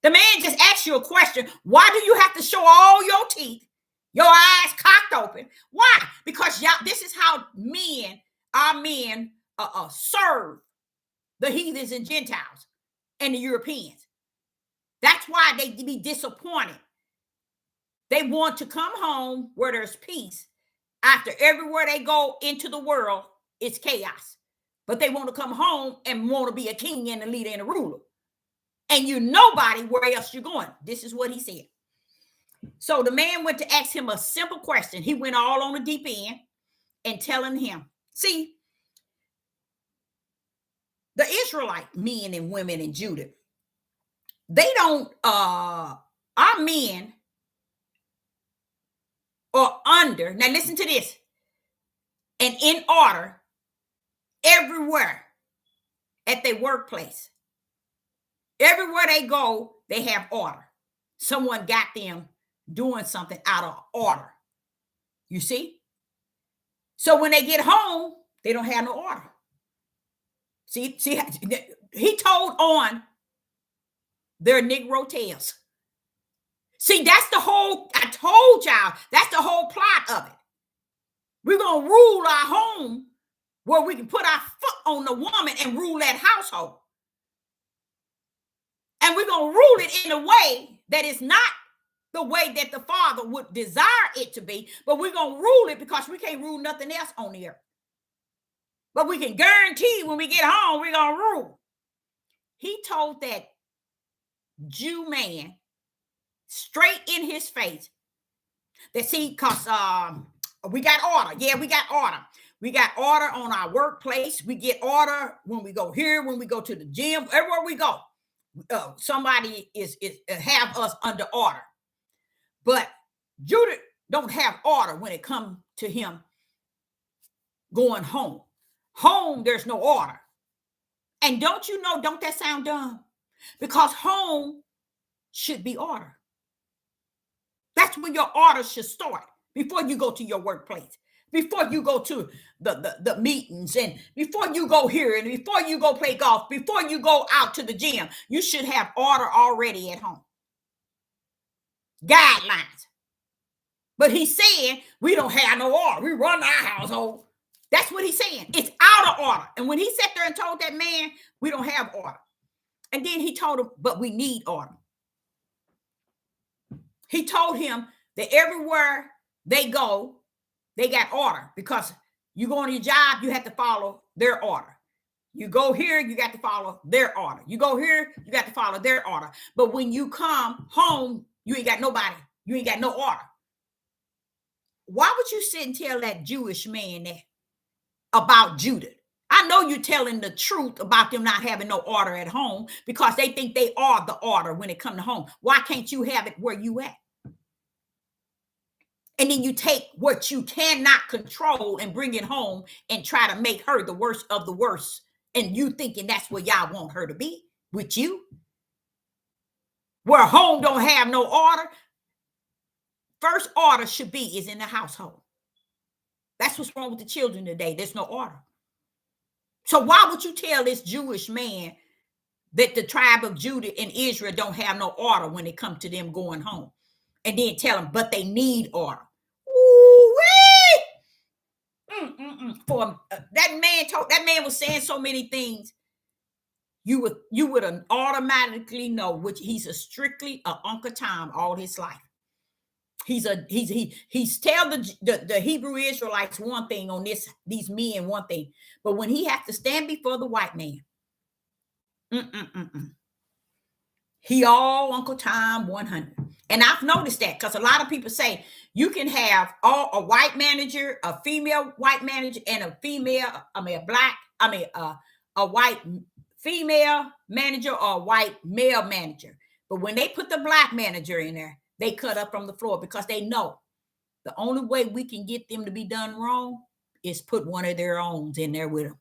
The man just asked you a question. Why do you have to show all your teeth? Your eyes cocked open. Why? Because y'all, this is how our men serve the heathens and Gentiles and the Europeans. That's why they be disappointed. They want to come home where there's peace. After everywhere they go into the world, it's chaos. But they want to come home and want to be a king and a leader and a ruler. And you nobody where else you're going. This is what he said. So the man went to ask him a simple question. He went all on the deep end and telling him, see, the Israelite men and women in Judah, they don't, our men are under, now listen to this, and in order everywhere at their workplace. Everywhere they go, they have order. Someone got them doing something out of order. You see? So when they get home, they don't have no order. See, he told on their Negro tales. See, that's the whole, I told y'all, that's the whole plot of it. We're going to rule our home where we can put our foot on the woman and rule that household. And we're going to rule it in a way that is not the way that the Father would desire it to be, but we're going to rule it because we can't rule nothing else on the earth. But we can guarantee when we get home, we're going to rule. He told that Jew man straight in his face that, see, because we got order. Yeah, we got order. We got order on our workplace. We get order when we go here, when we go to the gym, everywhere we go. Somebody is have us under order. But Judah don't have order when it comes to him going home. Home, there's no order. And don't you know, don't that sound dumb? Because home should be order. That's where your order should start before you go to your workplace, before you go to the meetings, and before you go here, and before you go play golf, before you go out to the gym. You should have order already at home. Guidelines. But he's saying we don't have no order. We run our household. That's what he's saying. It's out of order. And when he sat there and told that man, we don't have order. And then he told him, but we need order. He told him that everywhere they go, they got order, because you go on your job, you have to follow their order. You go here, you got to follow their order. You go here, you got to follow their order. But when you come home, you ain't got nobody. You ain't got no order. Why would you sit and tell that Jewish man that about Judah? I know you're telling the truth about them not having no order at home because they think they are the order when it comes to home. Why can't you have it where you at? And then you take what you cannot control and bring it home and try to make her the worst of the worst. And you thinking that's where y'all want her to be with you? Where home don't have no order. First order should be is in the household. That's what's wrong with the children today. There's no order. So why would you tell this Jewish man that the tribe of Judah and Israel don't have no order when it comes to them going home? And then tell them, but they need order. For that man was saying so many things. You would automatically know which he's a strictly a Uncle Tom all his life. He's tell the Hebrew Israelites one thing on these men one thing, but when he has to stand before the white man, he all Uncle Tom 100. And I've noticed that because a lot of people say you can have a white manager, a female white manager, and a white female manager or a white male manager. But when they put the black manager in there, they cut up from the floor because they know the only way we can get them to be done wrong is put one of their own in there with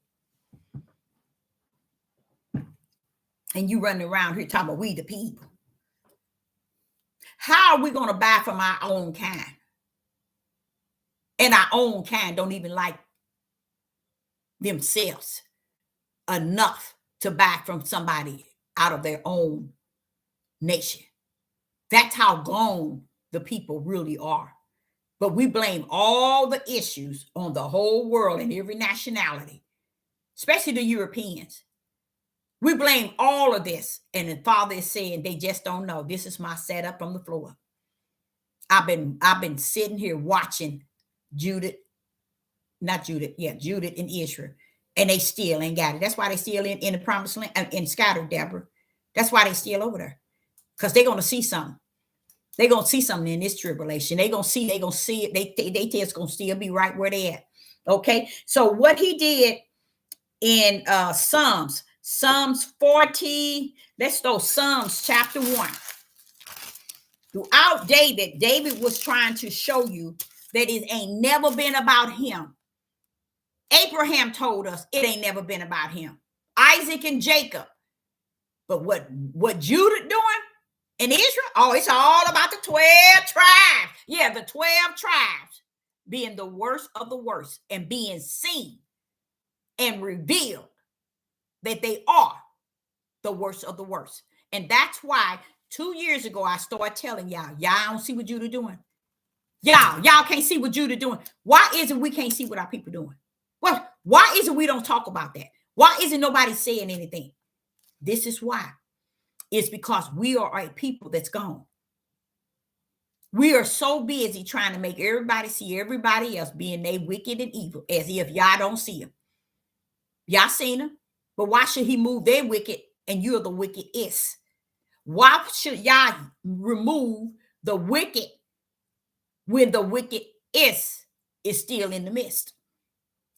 them. And you running around here talking about we the people. How are we going to buy from our own kind? And our own kind don't even like themselves enough to buy from somebody out of their own nation. That's how gone the people really are. But we blame all the issues on the whole world and every nationality, especially the Europeans. We blame all of this. And the Father is saying they just don't know. This is my setup on the floor. I've been sitting here watching Judith and Israel. And they still ain't got it. That's why they still in the promised land in scattered, Deborah. That's why they still over there. Because they're gonna see something. They're gonna see something in this tribulation. They're gonna see it. They just gonna still be right where they at. Okay. So what he did in Psalms 40, let's go Psalms chapter 1. Throughout David was trying to show you that it ain't never been about him. Abraham told us it ain't never been about him. Isaac and Jacob. But what Judah doing in Israel? Oh, it's all about the 12 tribes. Yeah, the 12 tribes being the worst of the worst and being seen and revealed that they are the worst of the worst. And that's why 2 years ago, I started telling y'all don't see what Judah doing. Y'all can't see what Judah doing. Why is it we can't see what our people doing? Well, why is it we don't talk about that? Why isn't nobody saying anything? This is why. It's because we are a people that's gone. We are so busy trying to make everybody see everybody else being they wicked and evil, as if y'all don't see them. Y'all seen them, but why should he move their wicked and you're the wickedest? Why should y'all remove the wicked when the wicked is still in the midst?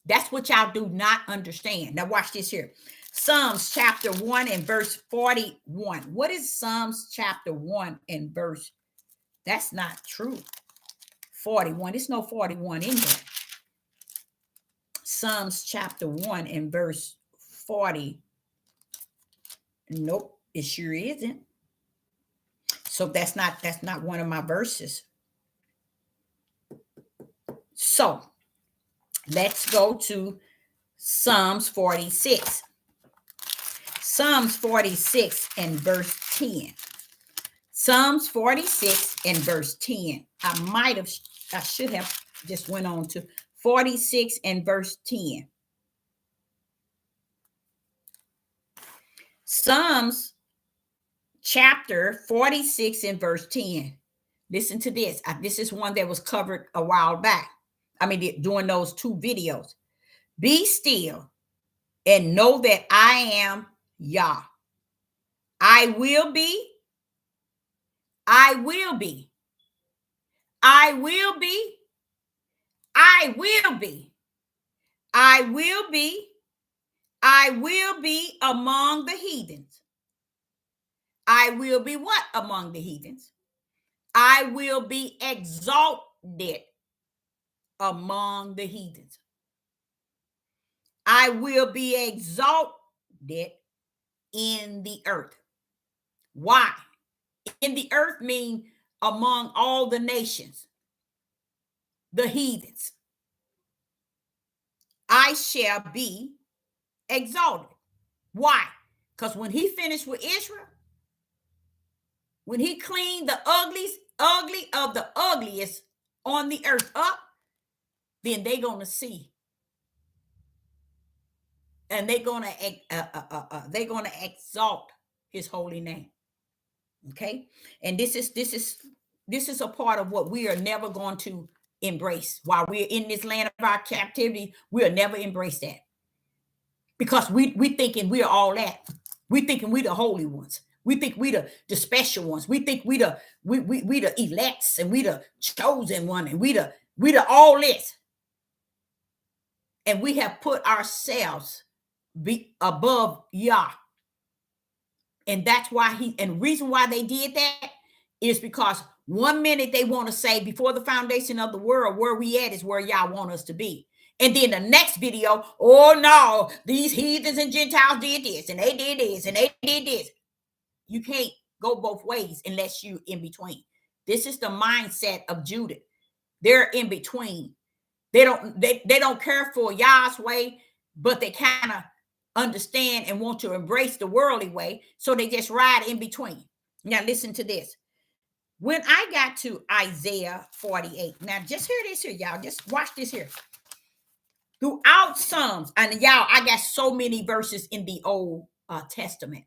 That's what y'all do not understand. Now watch this here. Psalms chapter 1 and verse 41. What is Psalms chapter 1 and verse? That's not true. 41. There's no 41 in there. Psalms chapter 1 and verse 40. Nope, it sure isn't. So that's not one of my verses. So let's go to Psalms 46. Psalms 46 and verse 10. Psalms 46 and verse 10. I should have just went on to 46 and verse 10. Psalms chapter 46 and verse 10. Listen to this. This is one that was covered a while back. I mean, doing those 2 videos. Be still and know that I am Yah. I will be. I will be. I will be. I will be. I will be. I will be among the heathens. I will be what among the heathens? I will be exalted among the heathens. I will be exalted in the earth. Why? In the earth mean among all the nations, the heathens. I shall be exalted. Why? Because when he finished with Israel, when he cleaned the ugly of the ugliest on the earth up, then they're going to see. And they're going to exalt his holy name. Okay? And this is a part of what we are never going to embrace. While we're in this land of our captivity, we'll never embrace that. Because we thinking we're all that. We thinking we the holy ones. We think we the special ones. We think we the elects and we the chosen one and we the all this. And we have put ourselves above Yah. And that's why and reason why they did that is because 1 minute they want to say before the foundation of the world, where we at is where Yah want us to be. And then the next video, oh no, these heathens and Gentiles did this and they did this and they did this. You can't go both ways unless you in between. This is the mindset of Judah. They're in between. They don't care for Yah's way, but they kind of understand and want to embrace the worldly way. So they just ride in between. Now listen to this. When I got to Isaiah 48, now just hear this here, y'all. Just watch this here. Throughout Psalms, and y'all, I got so many verses in the Old Testament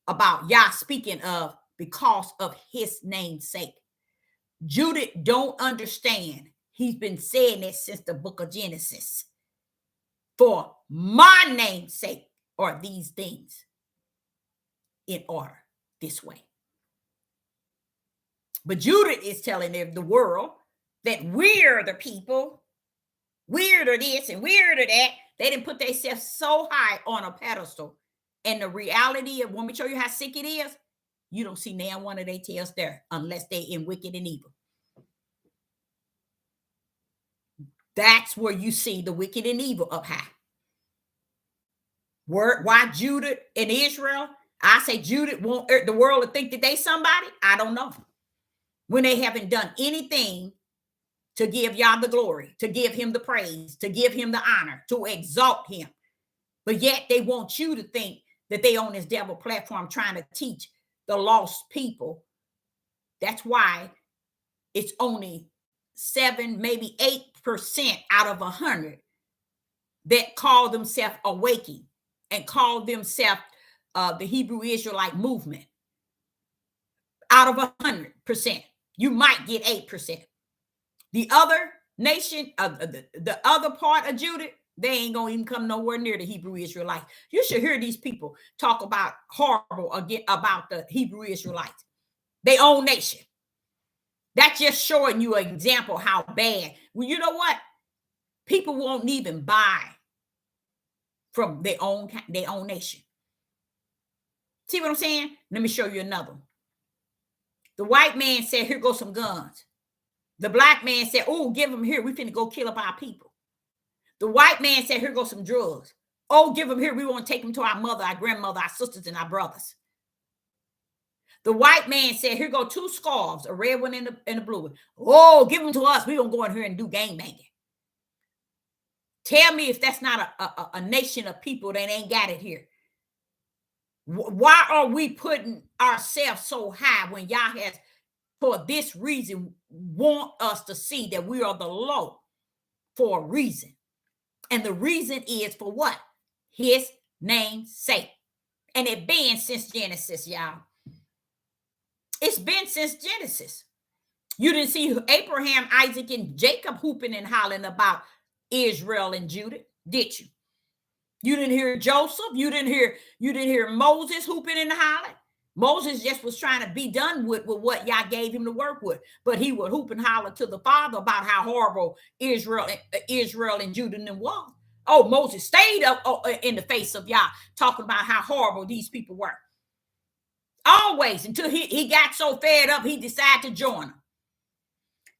about Yah speaking of because of his name's sake. Judith don't understand. He's been saying it since the book of Genesis. For my name's sake are these things in order this way. But Judith is telling the world that we're the people, we're this and we're that. They didn't put themselves so high on a pedestal. And the reality of, when we show you how sick it is, you don't see now one of their tails there unless they're in wicked and evil. That's where you see the wicked and evil up high. Why Judah and Israel? I say Judah want the world to think that they somebody. I don't know. When they haven't done anything to give Yah the glory, to give him the praise, to give him the honor, to exalt him. But yet they want you to think that they on this devil platform trying to teach the lost people. That's why it's only 7, maybe 8% out of 100 that call themselves awakening and call themselves the Hebrew Israelite movement. Out of 100%, you might get 8%. The other nation, the other part of Judah, they ain't gonna even come nowhere near the Hebrew Israelites. You should hear these people talk about horrible again about the Hebrew Israelites, their own nation. That's just showing you an example how bad. Well, you know what? People won't even buy from their own nation. See what I'm saying? Let me show you another one. The white man said, "Here goes some guns." The black man said, "Oh, give them here. We finna go kill up our people." The white man said, "Here goes some drugs. Oh, give them here. We want to take them to our mother, our grandmother, our sisters, and our brothers." The white man said, "Here go 2 scarves, a red one and a blue one. Oh, give them to us. We gonna go in here and do gangbanging." Tell me if that's not a nation of people that ain't got it here. Why are we putting ourselves so high when Yah has, for this reason, want us to see that we are the low for a reason? And the reason is for what? His name's sake. And it been since Genesis, y'all. It's been since Genesis. You didn't see Abraham, Isaac, and Jacob hooping and hollering about Israel and Judah, did you? You didn't hear Joseph. You didn't hear Moses hooping and hollering. Moses just was trying to be done with what Yah gave him to work with. But he would hoop and holler to the Father about how horrible Israel and Judah was. Oh, Moses stayed up in the face of Yah, talking about how horrible these people were. Always, until he got so fed up, he decided to join them.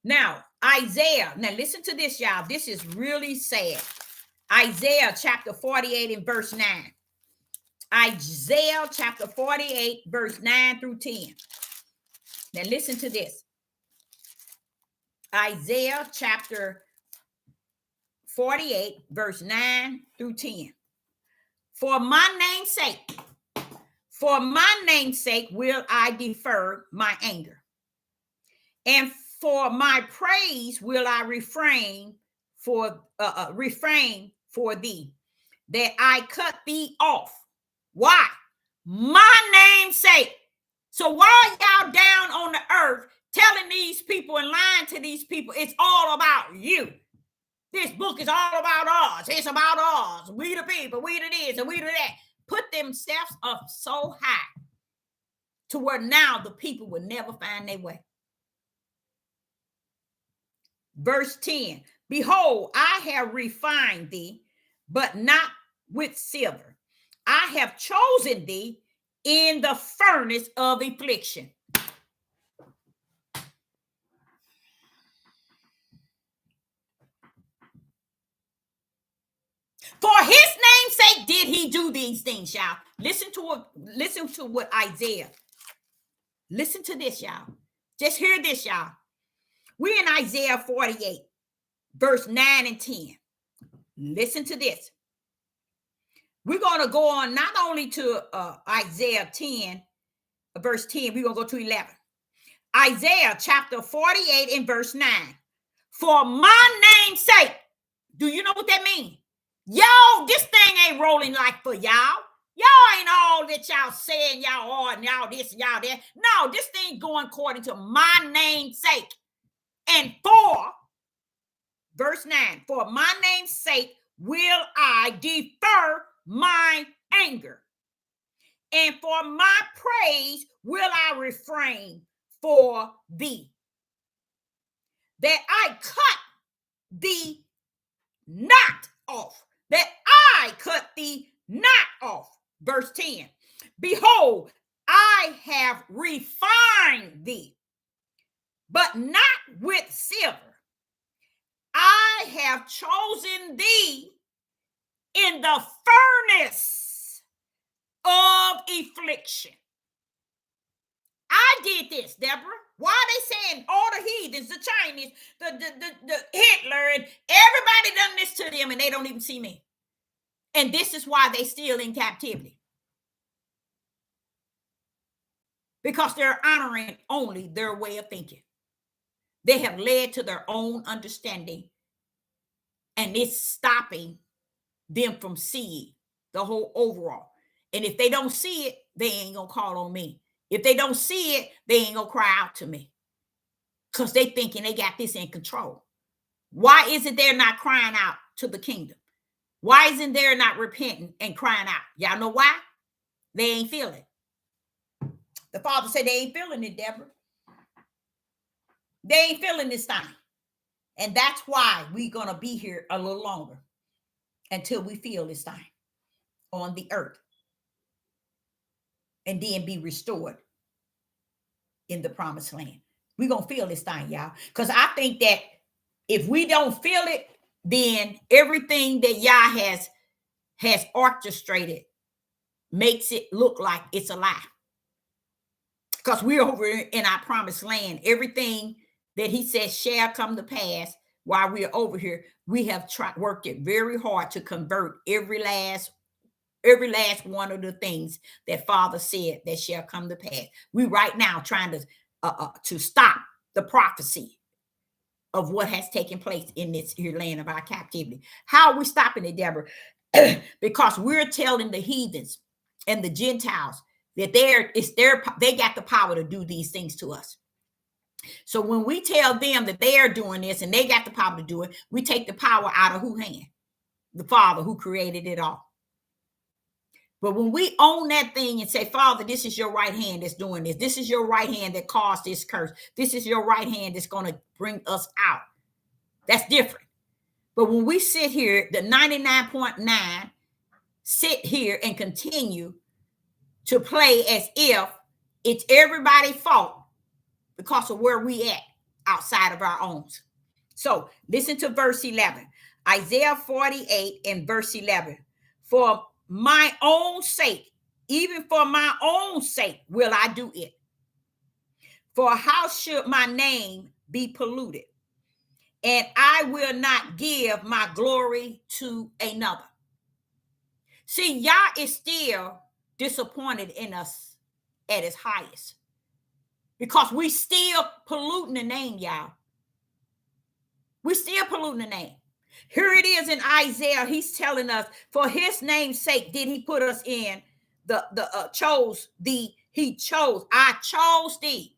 Now, Isaiah. Now, listen to this, y'all. This is really sad. Isaiah chapter 48 and verse 9. Isaiah chapter 48, verse 9 through 10. Now, listen to this. Isaiah chapter 48, verse 9 through 10. For my name's sake will I defer my anger, and for my praise will I refrain for thee, that I cut thee off. Why? My name's sake. So while y'all down on the earth telling these people and lying to these people, it's all about you. This book is all about us. It's about us. We the people, we the this, and we the that. Put themselves up so high to where now the people will never find their way. Verse 10. Behold, I have refined thee, but not with silver. I have chosen thee in the furnace of affliction. For his name's sake did he do these things, y'all. Listen to what Isaiah. Listen to this, y'all. Just hear this, y'all. We're in Isaiah 48, verse 9 and 10. Listen to this. We're going to go on not only to Isaiah 10, verse 10, we're going to go to 11. Isaiah chapter 48 and verse 9. For my name's sake. Do you know what that means? Y'all, this thing ain't rolling like for y'all. Y'all ain't all that y'all saying y'all are and y'all this and y'all that. No, this thing going according to my name's sake. And for, verse 9, for my name's sake will I defer my anger. And for my praise will I refrain for thee, that I cut thee not off, that I cut thee not off. Verse 10, behold, I have refined thee, but not with silver. I have chosen thee in the furnace of affliction. I did this, Deborah. Why are they saying all the heathens, the Chinese, the Hitler, and everybody done this to them and they don't even see me? And this is why they still in captivity. Because they're honoring only their way of thinking. They have led to their own understanding. And it's stopping them from seeing the whole overall. And if they don't see it, they ain't going to call on me. If they don't see it, they ain't going to cry out to me. Because they thinking they got this in control. Why is it they're not crying out to the kingdom? Why isn't they not repenting and crying out? Y'all know why? They ain't feeling it. The Father said they ain't feeling it, Deborah. They ain't feeling this time. And that's why we're going to be here a little longer until we feel this time on the earth. And then be restored in the promised land. We're going to feel this thing, y'all. Because I think that if we don't feel it, then everything that Yah has orchestrated makes it look like it's a lie. Because we're over in our promised land. Everything that he says shall come to pass while we're over here, we have worked it very hard to convert every last one of the things that Father said that shall come to pass. We right now trying to stop the prophecy of what has taken place in this here land of our captivity. How are we stopping it, Deborah? Because we're telling the heathens and the Gentiles that they got the power to do these things to us. So when we tell them that they are doing this and they got the power to do it, we take the power out of whose hand? The Father who created it all. But when we own that thing and say, Father, this is your right hand that's doing this. This is your right hand that caused this curse. This is your right hand that's going to bring us out. That's different. But when we sit here, the 99.9 sit here and continue to play as if it's everybody's fault because of where we at outside of our own. So listen to verse 11. Isaiah 48 and verse 11. For my own sake, even for my own sake, will I do it. For how should my name be polluted? And I will not give my glory to another. See, Yah is still disappointed in us at its highest. Because we still polluting the name, y'all. We still polluting the name. Here it is in Isaiah. He's telling us, for his name's sake, did he put us in I chose thee. I chose thee.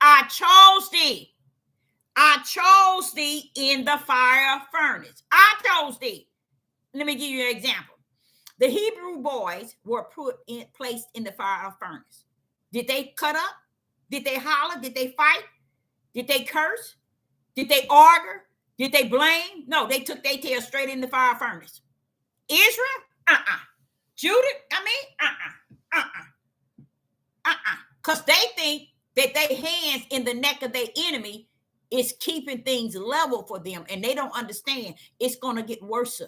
I chose thee. I chose thee in the fire furnace. I chose thee. Let me give you an example. The Hebrew boys were placed in the fire furnace. Did they cut up? Did they holler? Did they fight? Did they curse? Did they argue? Did they blame? No, they took their tail straight in the fire furnace. Israel? Judah? Because they think that their hands in the neck of their enemy is keeping things level for them. And they don't understand it's going to get worse.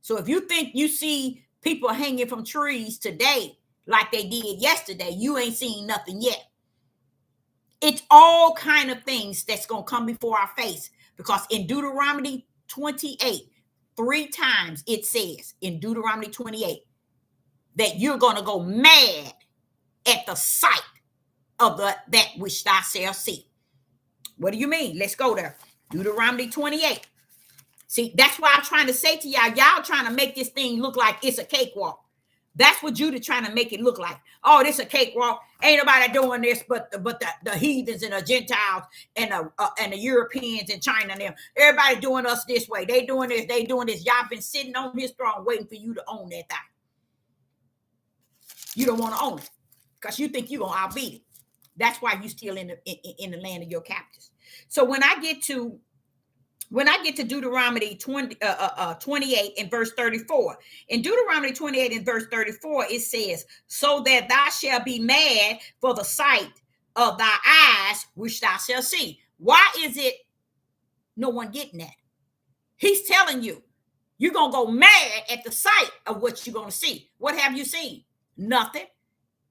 So if you think you see people hanging from trees today like they did yesterday, you ain't seen nothing yet. It's all kind of things that's going to come before our face. Because in Deuteronomy 28, 3 times it says in Deuteronomy 28 that you're going to go mad at the sight of that which thou shalt see. What do you mean? Let's go there. Deuteronomy 28. See, that's why I'm trying to say to y'all trying to make this thing look like it's a cakewalk. That's what Judah trying to make it look like. Oh, this a cakewalk. Ain't nobody doing this but the heathens and the Gentiles and the Europeans and China and them. Everybody doing us this way. They doing this. They doing this. Y'all been sitting on his throne waiting for you to own that thing. You don't want to own it because you think you're going to outbeat it. That's why you still in the land of your captives. So when I get to Deuteronomy 28 and verse 34, in Deuteronomy 28 and verse 34, it says, so that thou shalt be mad for the sight of thy eyes, which thou shalt see. Why is it no one getting that? He's telling you, you're going to go mad at the sight of what you're going to see. What have you seen? Nothing.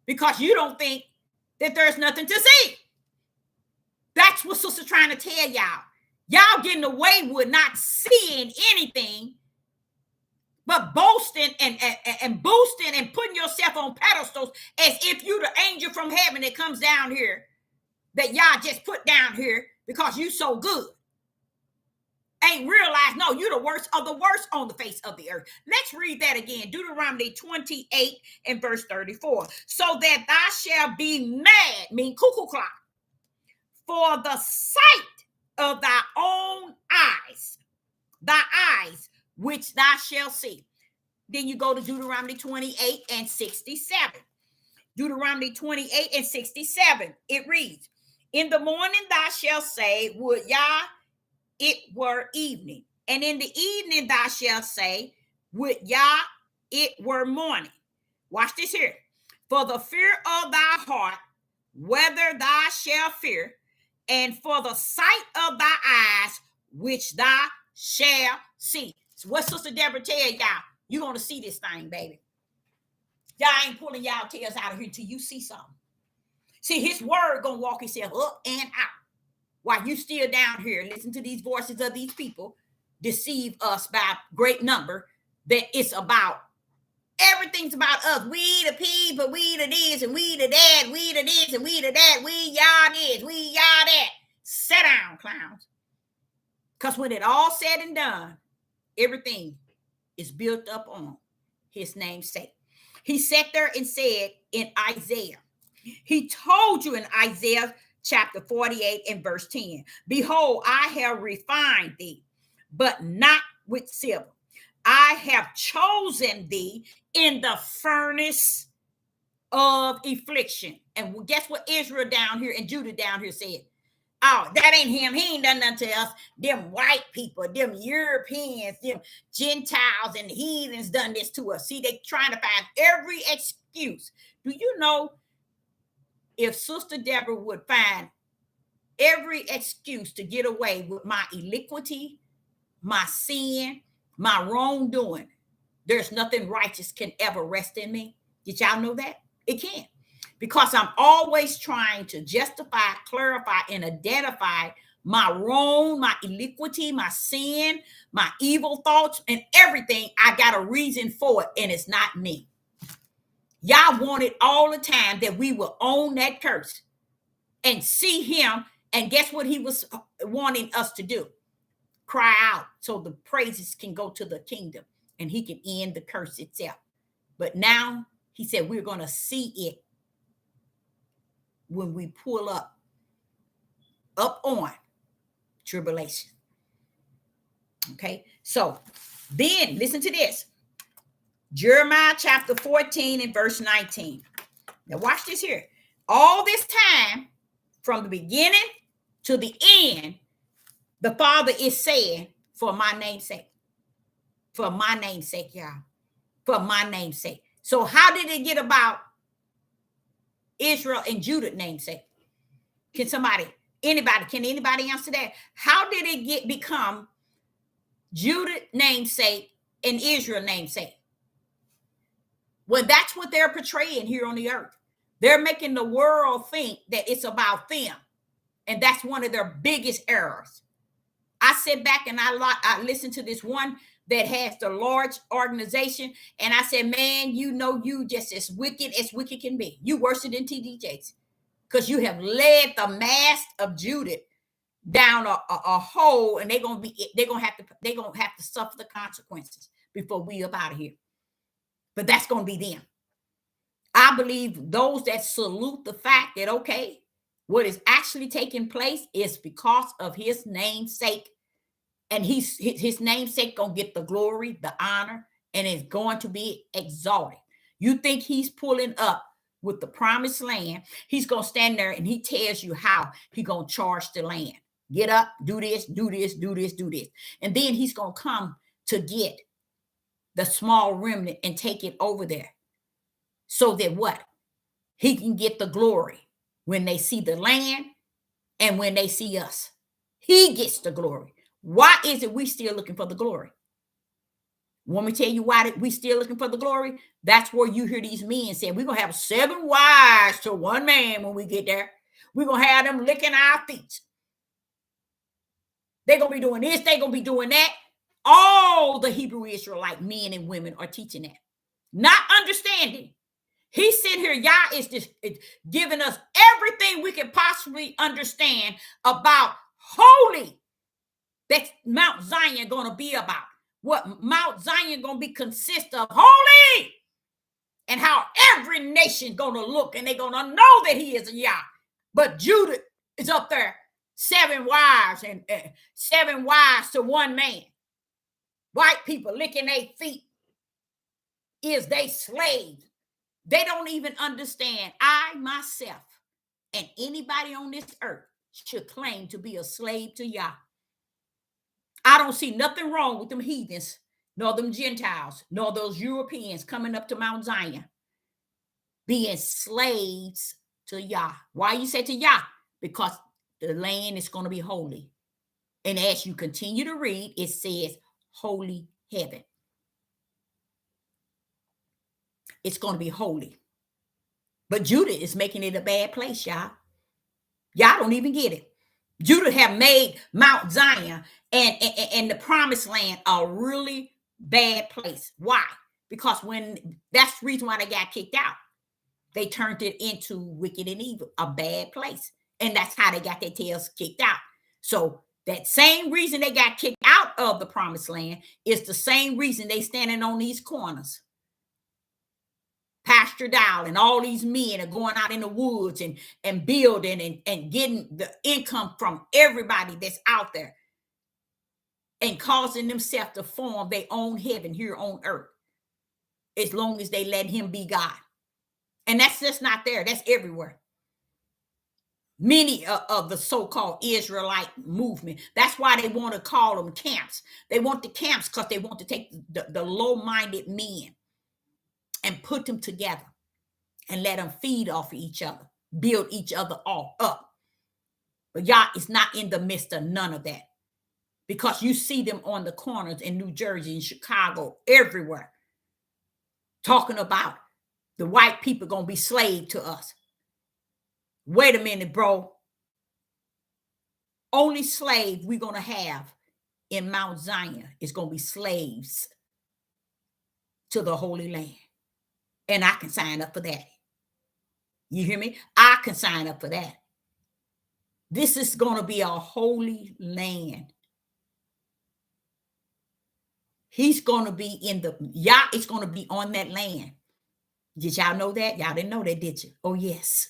Because you don't think that there's nothing to see. That's what sister trying to tell y'all. Y'all getting away with not seeing anything, but boasting and boosting and putting yourself on pedestals as if you're the angel from heaven that comes down here, that y'all just put down here because you so good. Ain't realized, no, you're the worst of the worst on the face of the earth. Let's read that again. Deuteronomy 28 and verse 34. So that thou shalt be mad, mean cuckoo clock, for the sight of thy own eyes, which thou shalt see. Then you go to Deuteronomy 28 and 67. Deuteronomy 28 and 67, it reads, in the morning thou shalt say, would Yah it were evening. And in the evening thou shalt say, would Yah it were morning. Watch this here. For the fear of thy heart, whether thou shalt fear, and for the sight of thy eyes, which thou shalt see. So what Sister Deborah tell y'all, you're going to see this thing, baby. Y'all ain't pulling y'all tails out of here until you see something. See, his word going to walk himself up and out. While you still down here, listen to these voices of these people, deceive us by great number, that it's about, everything's about us. We the people, we the this, and we the that, we the this, and we the that, we y'all this, we y'all that. Sit down, clowns. Because when it all said and done, everything is built up on his name's sake. He sat there and said in Isaiah, he told you in Isaiah chapter 48 and verse 10, behold, I have refined thee, but not with silver. I have chosen thee in the furnace of affliction. And guess what Israel down here and Judah down here said? Oh, that ain't him. He ain't done nothing to us. Them white people, them Europeans, them Gentiles and heathens done this to us. See, they trying to find every excuse. Do you know, if Sister Deborah would find every excuse to get away with my iniquity, my sin, my wrongdoing, there's nothing righteous can ever rest in me. Did y'all know that? It can't. Because I'm always trying to justify, clarify, and identify my wrong, my iniquity, my sin, my evil thoughts, and everything. I got a reason for it, and it's not me. Y'all want it all the time that we will own that curse and see him. And guess what he was wanting us to do? Cry out so the praises can go to the kingdom and he can end the curse itself. But now he said we're going to see it when we pull up on tribulation. Okay, so then listen to this. Jeremiah chapter 14 and verse 19. Now watch this here. All this time, from the beginning to the end, the Father is saying, for my name's sake. For my name's sake, y'all. For my name's sake. So how did it get about Israel and Judah namesake? Can anybody answer that? How did it become Judah namesake and Israel namesake? Well, that's what they're portraying here on the earth. They're making the world think that it's about them. And that's one of their biggest errors. I sit back and I listen to this one that has the large organization. And I said, man, you just as wicked can be. You worse than TD Jakes. Because you have led the mass of Judah down a hole, and they're gonna have to suffer the consequences before we up out of here. But that's gonna be them. believe those that salute the fact that, okay, what is actually taking place is because of his namesake. And his namesake gonna get the glory, the honor, and is going to be exalted. You think he's pulling up with the promised land? He's gonna stand there and he tells you how he gonna charge the land. Get up, do this, do this, do this, do this. And then he's gonna come to get the small remnant and take it over there. So that what? He can get the glory when they see the land and when they see us. He gets the glory. Why is it we still looking for the glory? Want me to tell you why we still looking for the glory? That's where you hear these men say, we're going to have 7 wives to 1 man when we get there. We're going to have them licking our feet. They're going to be doing this. They're going to be doing that. All the Hebrew Israelite men and women are teaching that. Not understanding. He's sitting here, Yah is just giving us everything we can possibly understand about holy that Mount Zion going to be about. What Mount Zion going to be consist of holy, and how every nation going to look and they're going to know that he is a Yah. But Judah is up there, 7 wives and 7 wives to 1 man. White people licking their feet. Is they slaves? They don't even understand. I myself and anybody on this earth should claim to be a slave to Yah. I don't see nothing wrong with them heathens, nor them Gentiles, nor those Europeans coming up to Mount Zion, being slaves to Yah. Why you say to Yah? Because the land is going to be holy. And as you continue to read, it says holy heaven. It's going to be holy. But Judah is making it a bad place, y'all. Y'all don't even get it. Judah have made Mount Zion and the promised land a really bad place. Why? Because that's the reason why they got kicked out. They turned it into wicked and evil, a bad place. And that's how they got their tails kicked out. So that same reason they got kicked out of the promised land is the same reason they standing on these corners. Pastor Dow and all these men are going out in the woods and building and getting the income from everybody that's out there and causing themselves to form their own heaven here on earth, as long as they let him be God. And that's just not there. That's everywhere. Many of the so-called Israelite movement. That's why they want to call them camps. They want the camps because they want to take the low-minded men and put them together and let them feed off of each other, build each other all up. But Yah is not in the midst of none of that, because you see them on the corners in New Jersey, in Chicago, everywhere, talking about the white people going to be slave to us. Wait a minute, bro. Only slave we're going to have in Mount Zion is going to be slaves to the Holy Land. And I can sign up for that. You hear me? I can sign up for that. This is going to be a holy land. He's going to be Yah is going to be on that land. Did y'all know that? Y'all didn't know that, did you? Oh, yes.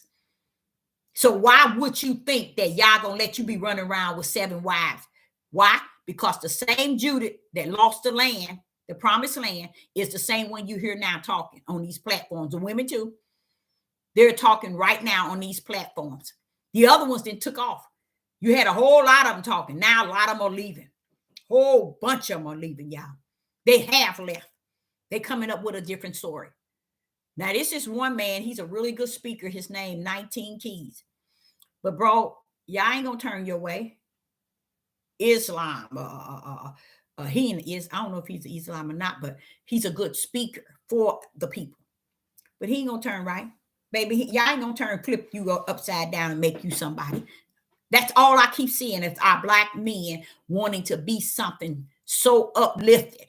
So why would you think that Yah going to let you be running around with 7 wives? Why? Because the same Judah that lost the land, the promised land, is the same one you hear now talking on these platforms. The women too. They're talking right now on these platforms. The other ones then took off. You had a whole lot of them talking. Now a lot of them are leaving. Whole bunch of them are leaving, y'all. They have left. They're coming up with a different story. Now this is one man. He's a really good speaker. His name, 19 Keys. But bro, y'all ain't gonna turn your way. Islam, he is, I don't know if he's Islam or not, but he's a good speaker for the people. But he ain't gonna turn right. Baby, y'all ain't gonna turn, flip you upside down and make you somebody. That's all I keep seeing is our black men wanting to be something so uplifted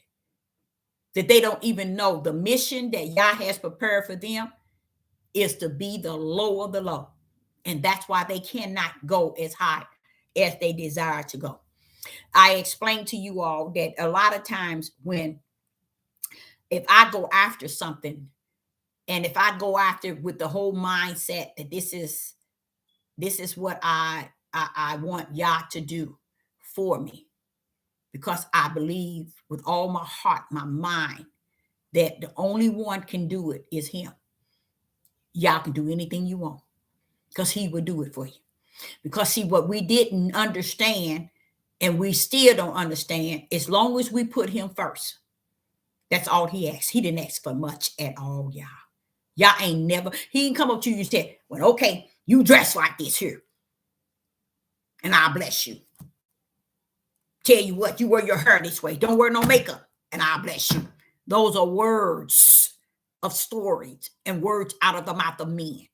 that they don't even know the mission that Yah has prepared for them is to be the low of the low. And that's why they cannot go as high as they desire to go. I explained to you all that a lot of times if I go after something, And if I go after with the whole mindset that this is what I want Yah to do for me, because I believe with all my heart, my mind, that the only one can do it is him. Y'all can do anything you want because he will do it for you. Because see, what we didn't understand and we still don't understand, as long as we put him first, that's all he asked. He didn't ask for much at all, y'all. Y'all ain't never, he didn't come up to you and say, well, okay, you dress like this here, and I'll bless you. Tell you what, you wear your hair this way. Don't wear no makeup, and I'll bless you. Those are words of stories and words out of the mouth of men.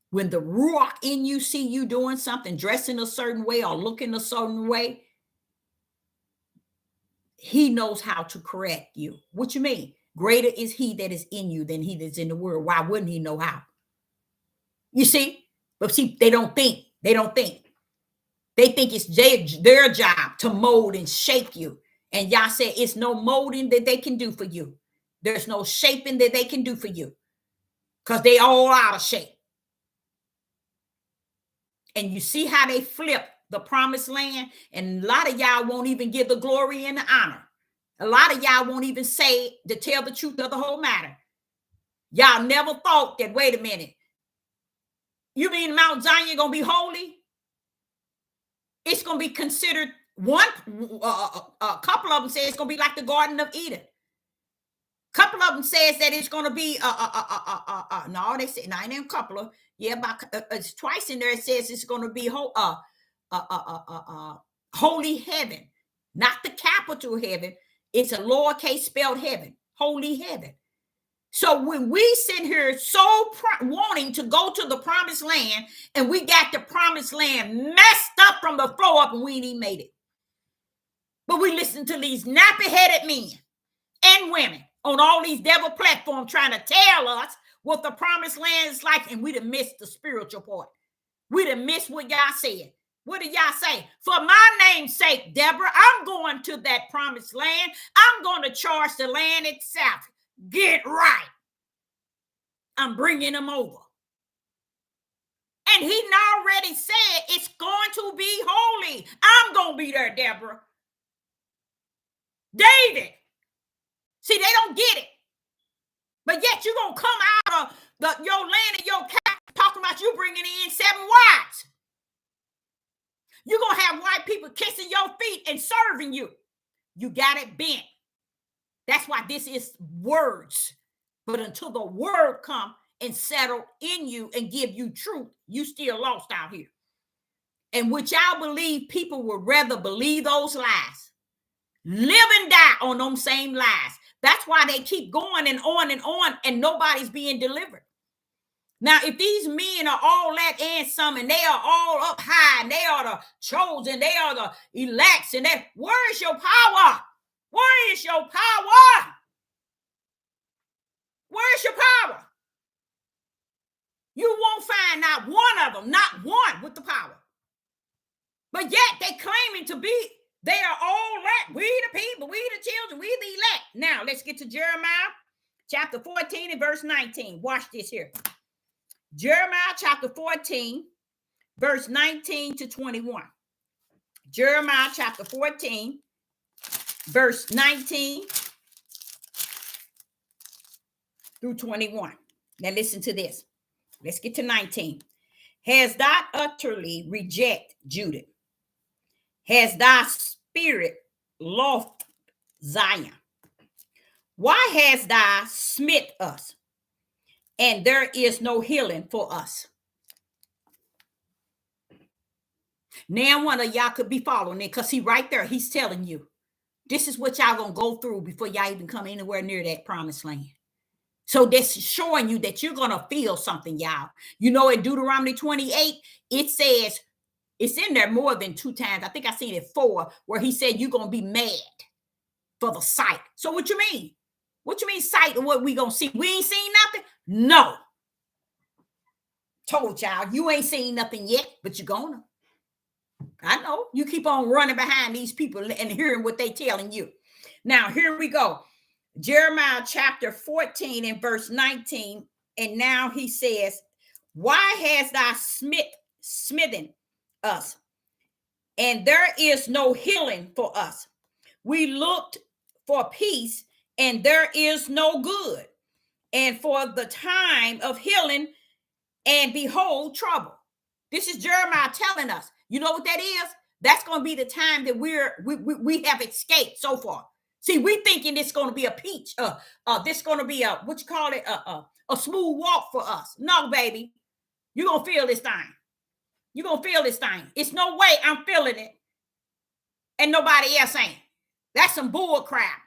When the ruach in you see you doing something, dressing a certain way or looking a certain way, he knows how to correct you. What you mean? Greater is he that is in you than he that's in the world. Why wouldn't he know how? You see? But see, they don't think. They don't think. They think it's their job to mold and shape you. And Yah said it's no molding that they can do for you. There's no shaping that they can do for you. Because they all out of shape. And you see how they flip the promised land? And a lot of y'all won't even give the glory and the honor. A lot of y'all won't even say to tell the truth of the whole matter. Y'all never thought that, wait a minute, you mean Mount Zion going to be holy? It's going to be considered one, a couple of them say it's going to be like the Garden of Eden. A couple of them says that it's going to be, no, they say, not even a couple of, yeah, about it's twice in there it says it's going to be holy heaven, not the capital heaven. It's a lowercase spelled heaven, holy heaven. So when we sit here so wanting to go to the promised land, and we got the promised land messed up from the floor up and we ain't even made it. But we listen to these nappy-headed men and women on all these devil platforms trying to tell us what the promised land is like, and we done missed the spiritual part. We done missed what y'all said. What did y'all say? For my name's sake, Deborah, I'm going to that promised land. I'm going to charge the land itself. Get right. I'm bringing them over. And he already said it's going to be holy. I'm going to be there, Deborah. David. See, they don't get it. But yet you're going to come out of your land and your cap talking about you bringing in 7 wives. You're going to have white people kissing your feet and serving you. You got it bent. That's why this is words. But until the word come and settle in you and give you truth, you still lost out here. And which I believe people would rather believe those lies. Live and die on them same lies. That's why they keep going and on, and nobody's being delivered. Now, if these men are all that and some, and they are all up high, and they are the chosen, they are the elects, and that, where is your power? Where is your power? Where is your power? You won't find not one of them, not one with the power. But yet they claiming to be, they are all that. We the people, we the children, we the elect. Now, let's get to Jeremiah chapter 14 and verse 19. Watch this here. Jeremiah chapter 14, verse 19 to 21. Jeremiah chapter 14, verse 19 through 21. Now listen to this. Let's get to 19. Has thou utterly rejected Judah? Has thy spirit lost Zion? Why has thou smit us? And there is no healing for us. Now one of y'all could be following it, because he right there, he's telling you, this is what y'all gonna go through before y'all even come anywhere near that promised land. So that's showing you that you're gonna feel something, y'all. You know, in Deuteronomy 28, it says, it's in there more than 2 times. I think I seen it 4, where he said you're gonna be mad for the sight. So what you mean? What you mean sight of what we gonna see? We ain't seen nothing? No. Told y'all, you ain't seen nothing yet, but you're gonna. I know. You keep on running behind these people and hearing what they telling you. Now, here we go. Jeremiah chapter 14 and verse 19. And now he says, why has thou smitten us? And there is no healing for us. We looked for peace, and there is no good. And for the time of healing, and behold, trouble. This is Jeremiah telling us. You know what that is? That's going to be the time that we have escaped so far. See, we thinking it's going to be a peach. This going to be a, what you call it, a smooth walk for us. No, baby. You're going to feel this thing. You're going to feel this thing. It's no way I'm feeling it and nobody else ain't. That's some bull crap.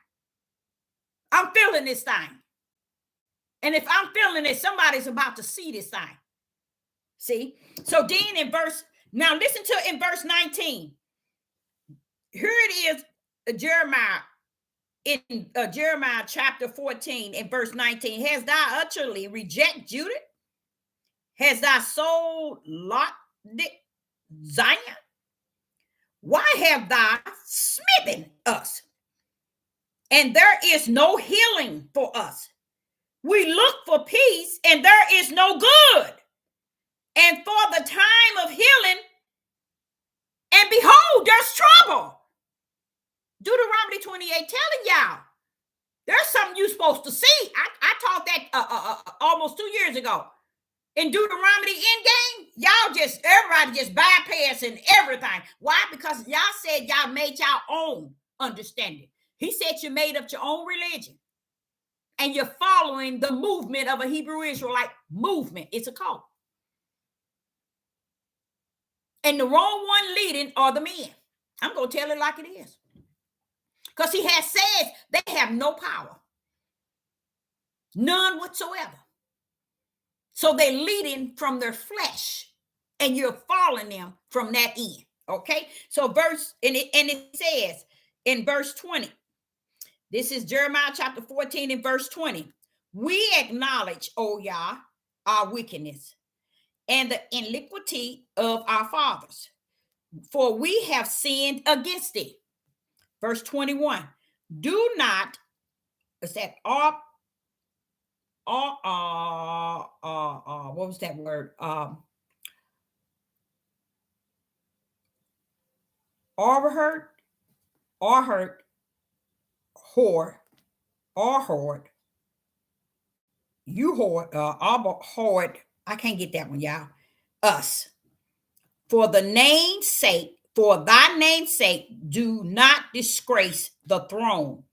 I'm feeling this thing. And if I'm feeling it, somebody's about to see this thing. See? So then in now listen to in verse 19. Here it is, Jeremiah, in Jeremiah chapter 14 and verse 19. Has thou utterly rejected Judah? Has thy soul locked Zion? Why have thou smitten us? And there is no healing for us. We look for peace, and there is no good. And for the time of healing, and behold, there's trouble. Deuteronomy 28 telling y'all, there's something you're supposed to see. I taught that almost 2 years ago. In Deuteronomy Endgame, everybody just bypassing everything. Why? Because y'all said y'all made y'all own understanding. He said you made up your own religion. And you're following the movement of a Hebrew Israelite movement. It's a cult. And the wrong one leading are the men. I'm going to tell it like it is. Because he has said they have no power. None whatsoever. So they're leading from their flesh. And you're following them from that end. Okay? So it says in verse 20. This is Jeremiah chapter 14 and verse 20. We acknowledge, O Yah, our wickedness and the iniquity of our fathers, for we have sinned against thee. Verse 21. Do not, what's that? What was that word? Hurt, whore, or hoard. You hoard, I can't get that one, y'all. Us. For thy name's sake, do not disgrace the throne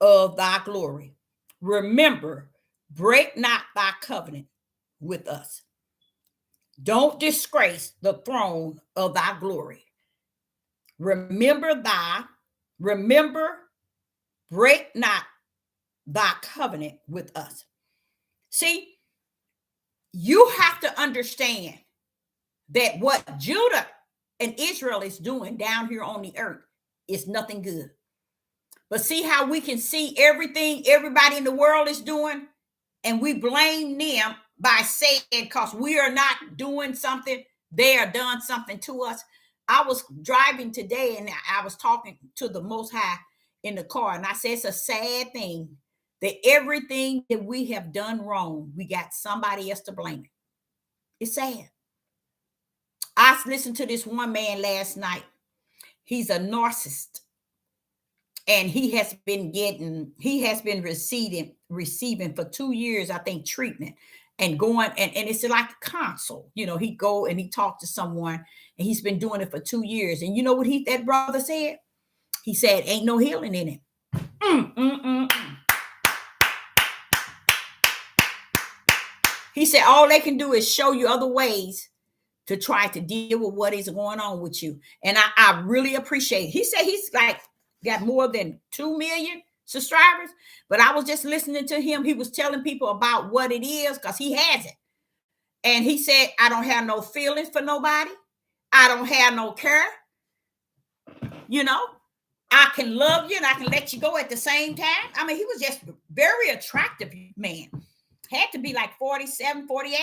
of thy glory. Remember, break not thy covenant with us. Don't disgrace the throne of thy glory. Remember, break not thy covenant with us. See, you have to understand that what Judah and Israel is doing down here on the earth is nothing good. But see how we can see everything everybody in the world is doing, and we blame them by saying because we are not doing something, they are done something to us. I was driving today and I was talking to the Most High in the car, and I said it's a sad thing that everything that we have done wrong, we got somebody else to blame. It's sad. I listened to this one man last night. He's a narcissist. And he has been receiving for 2 years, I think, treatment and going, and it's like a consult. You know, he go and he talked to someone, and he's been doing it for 2 years. And you know what that brother said? He said, ain't no healing in it. He said, all they can do is show you other ways to try to deal with what is going on with you. And I really appreciate it. He said he's like got more than 2 million subscribers, but I was just listening to him. He was telling people about what it is because he has it. And he said, I don't have no feelings for nobody. I don't have no care. You know, I can love you and I can let you go at the same time. I mean, he was just very attractive man. Had to be like 47, 48.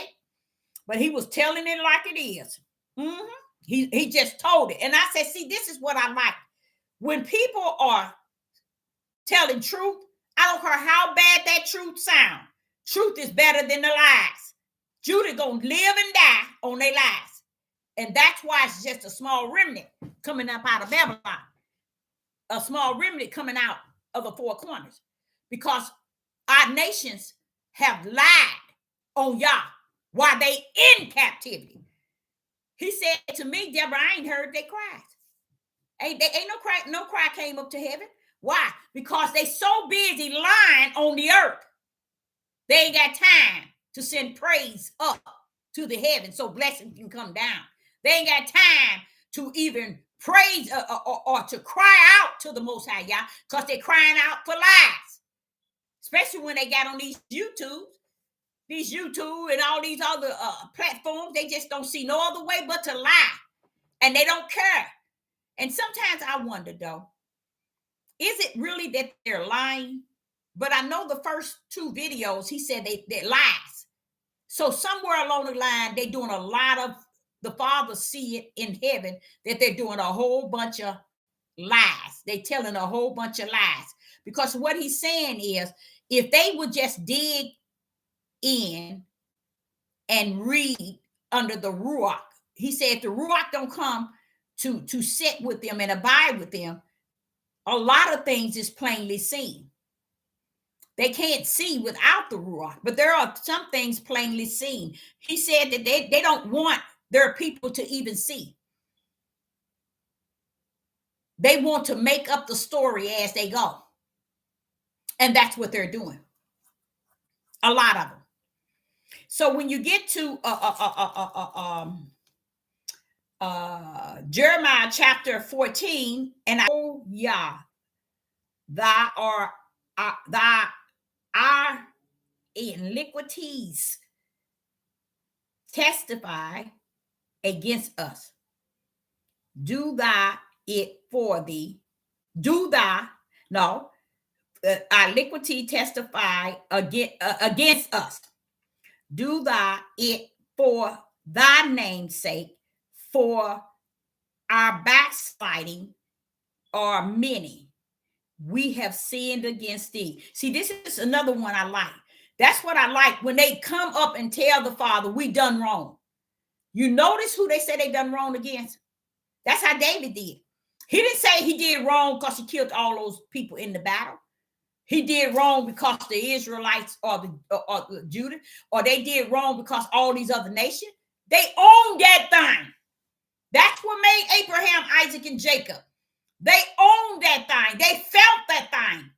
But he was telling it like it is. Mm-hmm. He just told it. And I said, see, this is what I like. When people are telling truth, I don't care how bad that truth sounds. Truth is better than the lies. Judah gonna live and die on their lies. And that's why it's just a small remnant coming up out of Babylon. A small remnant coming out of the four corners. Because our nations have lied on Yah while they in captivity. He said to me, Deborah, I ain't heard they cries. Ain't no cry came up to heaven. Why? Because they so busy lying on the earth. They ain't got time to send praise up to the heavens so blessing can come down. They ain't got time to even praise or to cry out to the Most High, Yah, because they're crying out for lies. Especially when they got on these YouTube and all these other platforms. They just don't see no other way but to lie. And they don't care. And sometimes I wonder, though, is it really that they're lying? But I know the first two videos, he said they're lies. So somewhere along the line, they're doing a lot of, the Father see it in heaven, that they're doing a whole bunch of lies. They're telling a whole bunch of lies. Because what he's saying is, if they would just dig in and read under the Ruach, he said, if the Ruach don't come to sit with them and abide with them, a lot of things is plainly seen. They can't see without the Ruach, but there are some things plainly seen. He said that they don't want their people to even see. They want to make up the story as they go. And that's what they're doing. A lot of them. So when you get to Jeremiah chapter 14, and oh Yah, thy our iniquities testify against us. Do thou it for thee. Our iniquity testify against us. Do thou it for thy name's sake, for our backsliding are many. We have sinned against thee. See, this is another one I like. That's what I like, when they come up and tell the Father, we done wrong. You notice who they say they done wrong against? That's how David did. He didn't say he did wrong because he killed all those people in the battle. He did wrong because the Israelites or the Judah, or they did wrong because all these other nations, they owned that thing. That's what made Abraham, Isaac, and Jacob. They owned that thing. They felt that thing.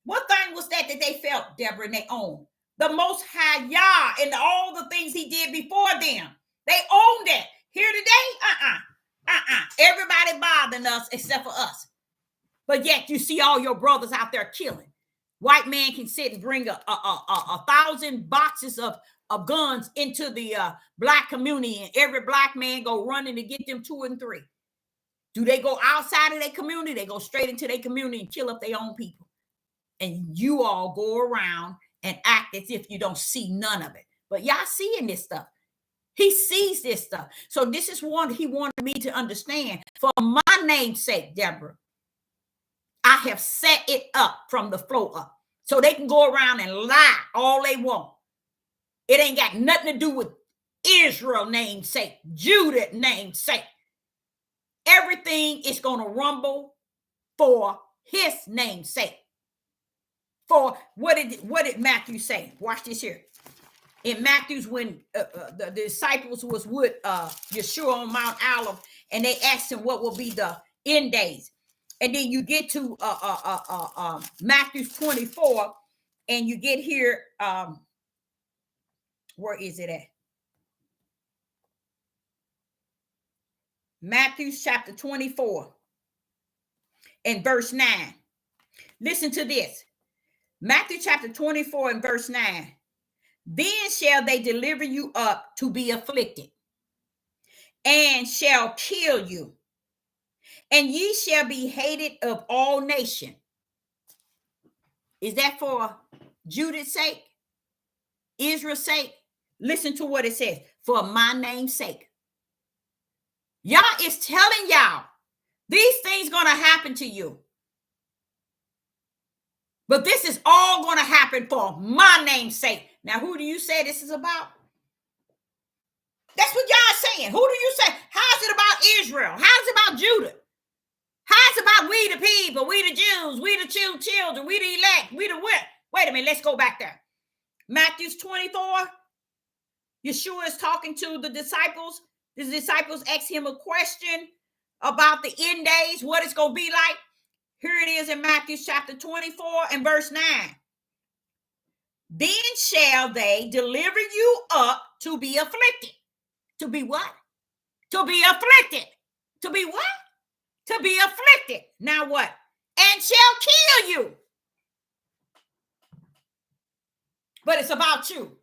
What thing was that they felt, Deborah, and they owned? The Most High Yah and all the things he did before them. They owned it. Here today, everybody bothering us except for us. But yet you see all your brothers out there killing. White man can sit and bring a 1,000 boxes of guns into the black community, and every black man go running to get them 2 and 3. Do they go outside of their community? They go straight into their community and kill up their own people. And you all go around and act as if you don't see none of it. But y'all seeing this stuff. He sees this stuff. So this is one he wanted me to understand. For my name's sake, Deborah, I have set it up from the floor up. So they can go around and lie all they want. It ain't got nothing to do with Israel name's sake, Judah name's sake. Everything is going to rumble for his name's sake. For what did Matthew say? Watch this here. In Matthew's, when the disciples was with Yeshua on Mount Olive, and they asked him what will be the end days. And then you get to Matthew 24, and you get here, where is it at? Matthew chapter 24 and verse 9. Listen to this. Matthew chapter 24 and verse 9. Then shall they deliver you up to be afflicted, and shall kill you, and ye shall be hated of all nations. Is that for Judah's sake? Israel's sake? Listen to what it says. For my name's sake. Yah is telling y'all these things going to happen to you. But this is all going to happen for my name's sake. Now, who do you say this is about? That's what y'all saying. Who do you say? How's it about Israel? How's it about Judah? How's it about we the people, we the Jews, we the children, we the elect, we the what? Wait a minute, let's go back there. Matthew 24, Yeshua is talking to the disciples. The disciples ask him a question about the end days, what it's going to be like. Here it is in Matthew chapter 24 and verse 9. Then shall they deliver you up to be afflicted. To be what? To be afflicted. To be what? To be afflicted. Now what? And shall kill you. But it's about you.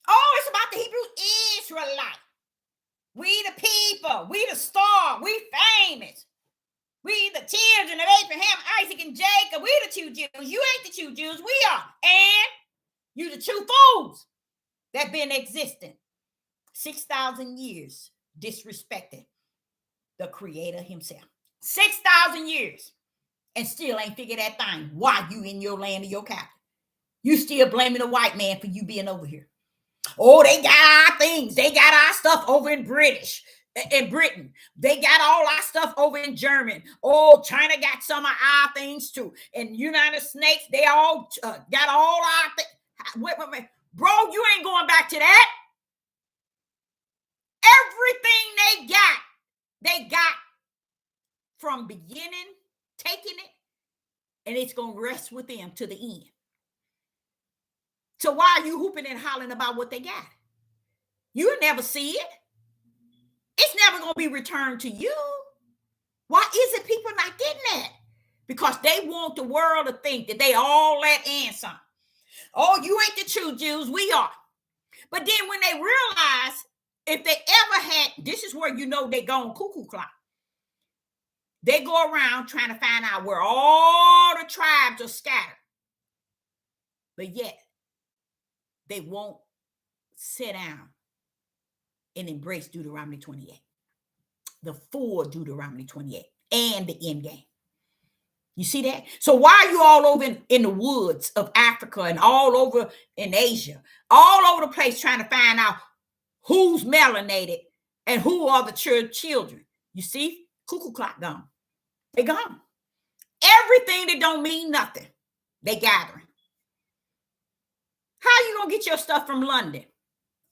Oh, it's about the Hebrew Israelite. We the people. We the star. We famous. We the children of Abraham, Isaac, and Jacob. We the true Jews. You ain't the true Jews. We are. And you the true fools that been existing 6,000 years disrespecting the Creator himself. 6,000 years and still ain't figured that thing. Why you in your land of your captive? You still blaming the white man for you being over here. Oh, they got our things. They got our stuff over in Britain. They got all our stuff over in German. Oh, China got some of our things too. And United States, they all got all our things. Wait. Bro, you ain't going back to that. Everything they got from beginning, taking it, and it's going to rest with them to the end. So why are you hooping and hollering about what they got? You'll never see it. It's never going to be returned to you. Why is it people not getting that? Because they want the world to think that they all that and something. Oh, you ain't the true Jews. We are. But then when they realize if they ever had, this is where you know they gone cuckoo clock. They go around trying to find out where all the tribes are scattered. But yet, they won't sit down and embrace Deuteronomy 28, the full Deuteronomy 28, and the end game. You see that? So why are you all over in the woods of Africa and all over in Asia, all over the place trying to find out who's melanated and who are the children? You see? Cuckoo clock gone. They gone. Everything that don't mean nothing, they gathering. How are you going to get your stuff from London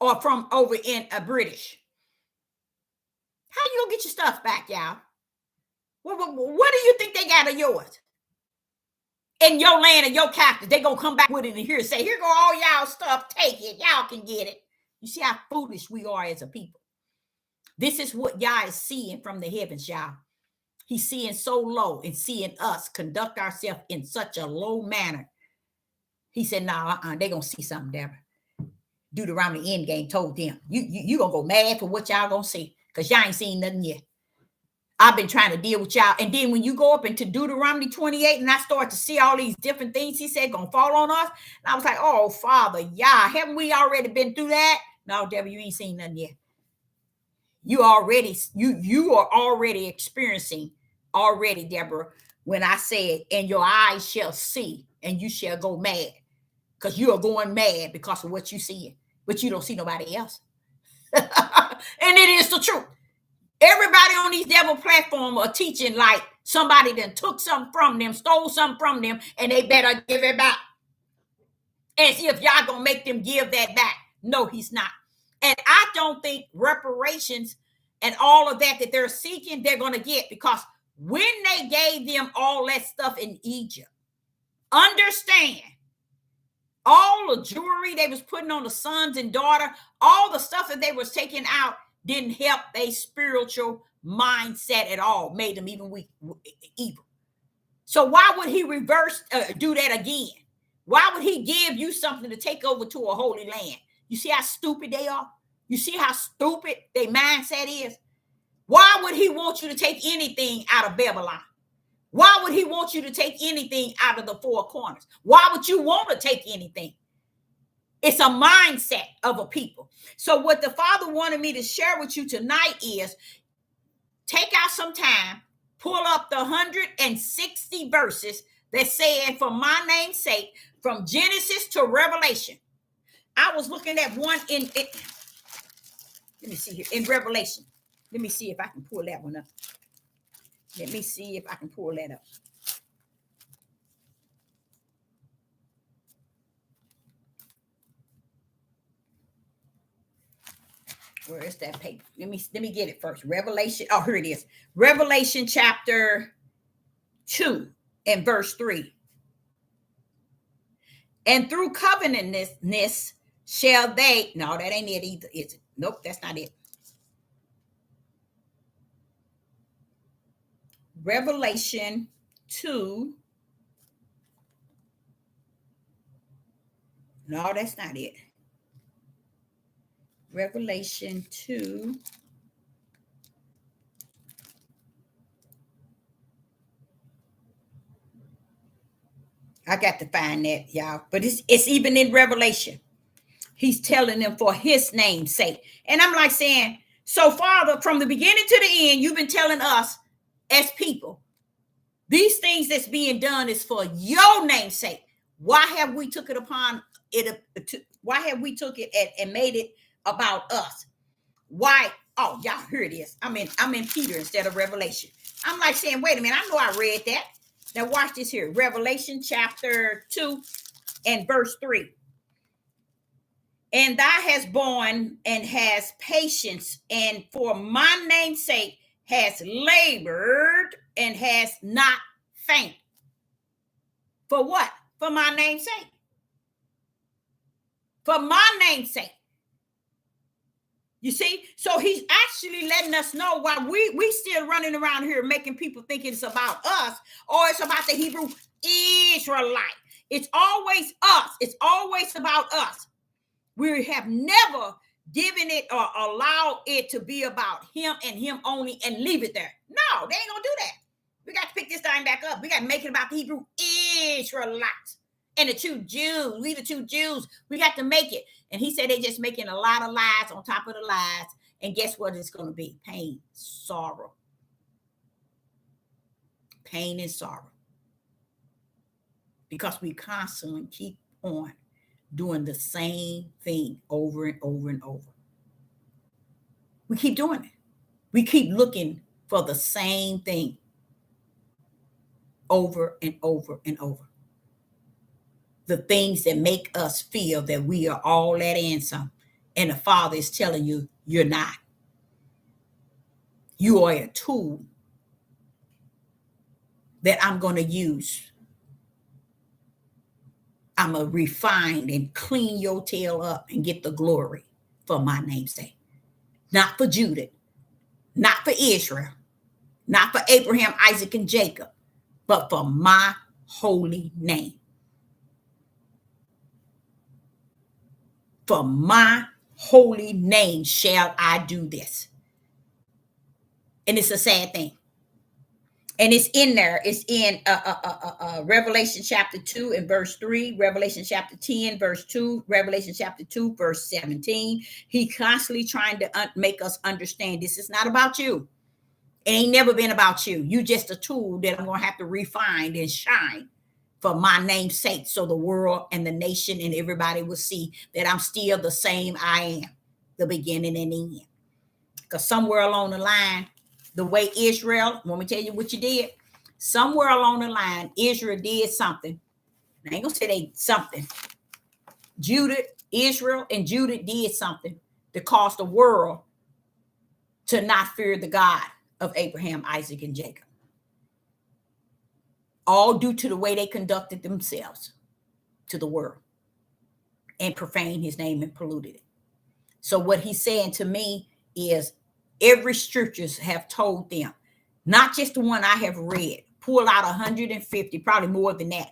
or from over in a British? How you going to get your stuff back, y'all? What do you think they got of yours? In your land and your captive, they going to come back with it and here and say, here go all y'all stuff, take it. Y'all can get it. You see how foolish we are as a people. This is what Yah is seeing from the heavens, y'all. He's seeing so low and seeing us conduct ourselves in such a low manner. He said, no, they're going to see something, Deborah. Deuteronomy Endgame told them, you going to go mad for what y'all going to see because y'all ain't seen nothing yet. I've been trying to deal with y'all. And then when you go up into Deuteronomy 28 and I start to see all these different things he said going to fall on us, and I was like, oh, Father, Yah, haven't we already been through that? No, Deborah, you ain't seen nothing yet. You are already experiencing already, Deborah, when I said, and your eyes shall see and you shall go mad. Because you are going mad because of what you see, but you don't see nobody else. And it is the truth. Everybody on these devil platforms are teaching like somebody that took something from them, stole something from them, and they better give it back. As if y'all gonna make them give that back. No, he's not. And I don't think reparations and all of that they're seeking, they're gonna get, because when they gave them all that stuff in Egypt, understand, all the jewelry they was putting on the sons and daughter, all the stuff that they was taking out didn't help their spiritual mindset at all, made them even weak, evil. So why would he do that again? Why would he give you something to take over to a holy land? You see how stupid they are? You see how stupid their mindset is? Why would he want you to take anything out of Babylon? Why would he want you to take anything out of the four corners? Why would you want to take anything? It's a mindset of a people. So what the Father wanted me to share with you tonight is take out some time, pull up the 160 verses that said, for my name's sake, from Genesis to Revelation. I was looking at one in let me see here, in Revelation. Let me see if I can pull that one up. Let me see if I can pull that up. Where is that paper? Let me get it first. Revelation. Oh, here it is. Revelation chapter 2 and verse 3. And through covenantness shall they. No, that ain't it either, is it? Nope, that's not it. Revelation 2. No, that's not it. Revelation 2. I got to find that, y'all. But it's even in Revelation. He's telling them for his name's sake. And I'm like saying, so Father, from the beginning to the end, you've been telling us as people, these things that's being done is for your name's sake. Why have we took it upon it? Why have we took it and made it about us? Why? Oh, y'all, here it is. I'm in Peter instead of Revelation. I'm like saying, wait a minute, I know I read that. Now watch this here. Revelation chapter 2 and verse 3. And thou hast borne and has patience, and for my name's sake has labored and has not fainted. For what? For my name's sake. For my name's sake. You see? So he's actually letting us know why we still running around here making people think it's about us or it's about the Hebrew Israelite. It's always us. It's always about us. We have never given it or allowed it to be about him and him only and leave it there. No, they ain't gonna do that. We got to pick this thing back up. We got to make it about the Hebrew Israelites and the two Jews. We the two Jews. We got to make it. And he said they're just making a lot of lies on top of the lies. And guess what it's going to be? Pain, sorrow. Pain and sorrow. Because we constantly keep on doing the same thing over and over and over. We keep doing it. We keep looking for the same thing over and over and over. The things that make us feel that we are all that and some. And the Father is telling you, you're not. You are a tool that I'm going to use. I'm going to refine and clean your tail up and get the glory for my name's sake. Not for Judah, not for Israel, not for Abraham, Isaac, and Jacob, but for my holy name. For my holy name shall I do this. And it's a sad thing. And it's in there. It's in Revelation chapter 2 and verse 3, Revelation chapter 10, verse 2, Revelation chapter 2, verse 17. He constantly trying to make us understand this is not about you. It ain't never been about you. You just a tool that I'm going to have to refine and shine for my name's sake, so the world and the nation and everybody will see that I'm still the same I am, the beginning and the end. Because somewhere along the line, the way Israel, let me tell you what you did. Somewhere along the line, Israel did something. I ain't gonna say they something. Israel and Judah did something that caused the world to not fear the God of Abraham, Isaac, and Jacob. All due to the way they conducted themselves to the world and profaned his name and polluted it. So what he's saying to me is every scriptures have told them, not just the one I have read, pull out 150, probably more than that,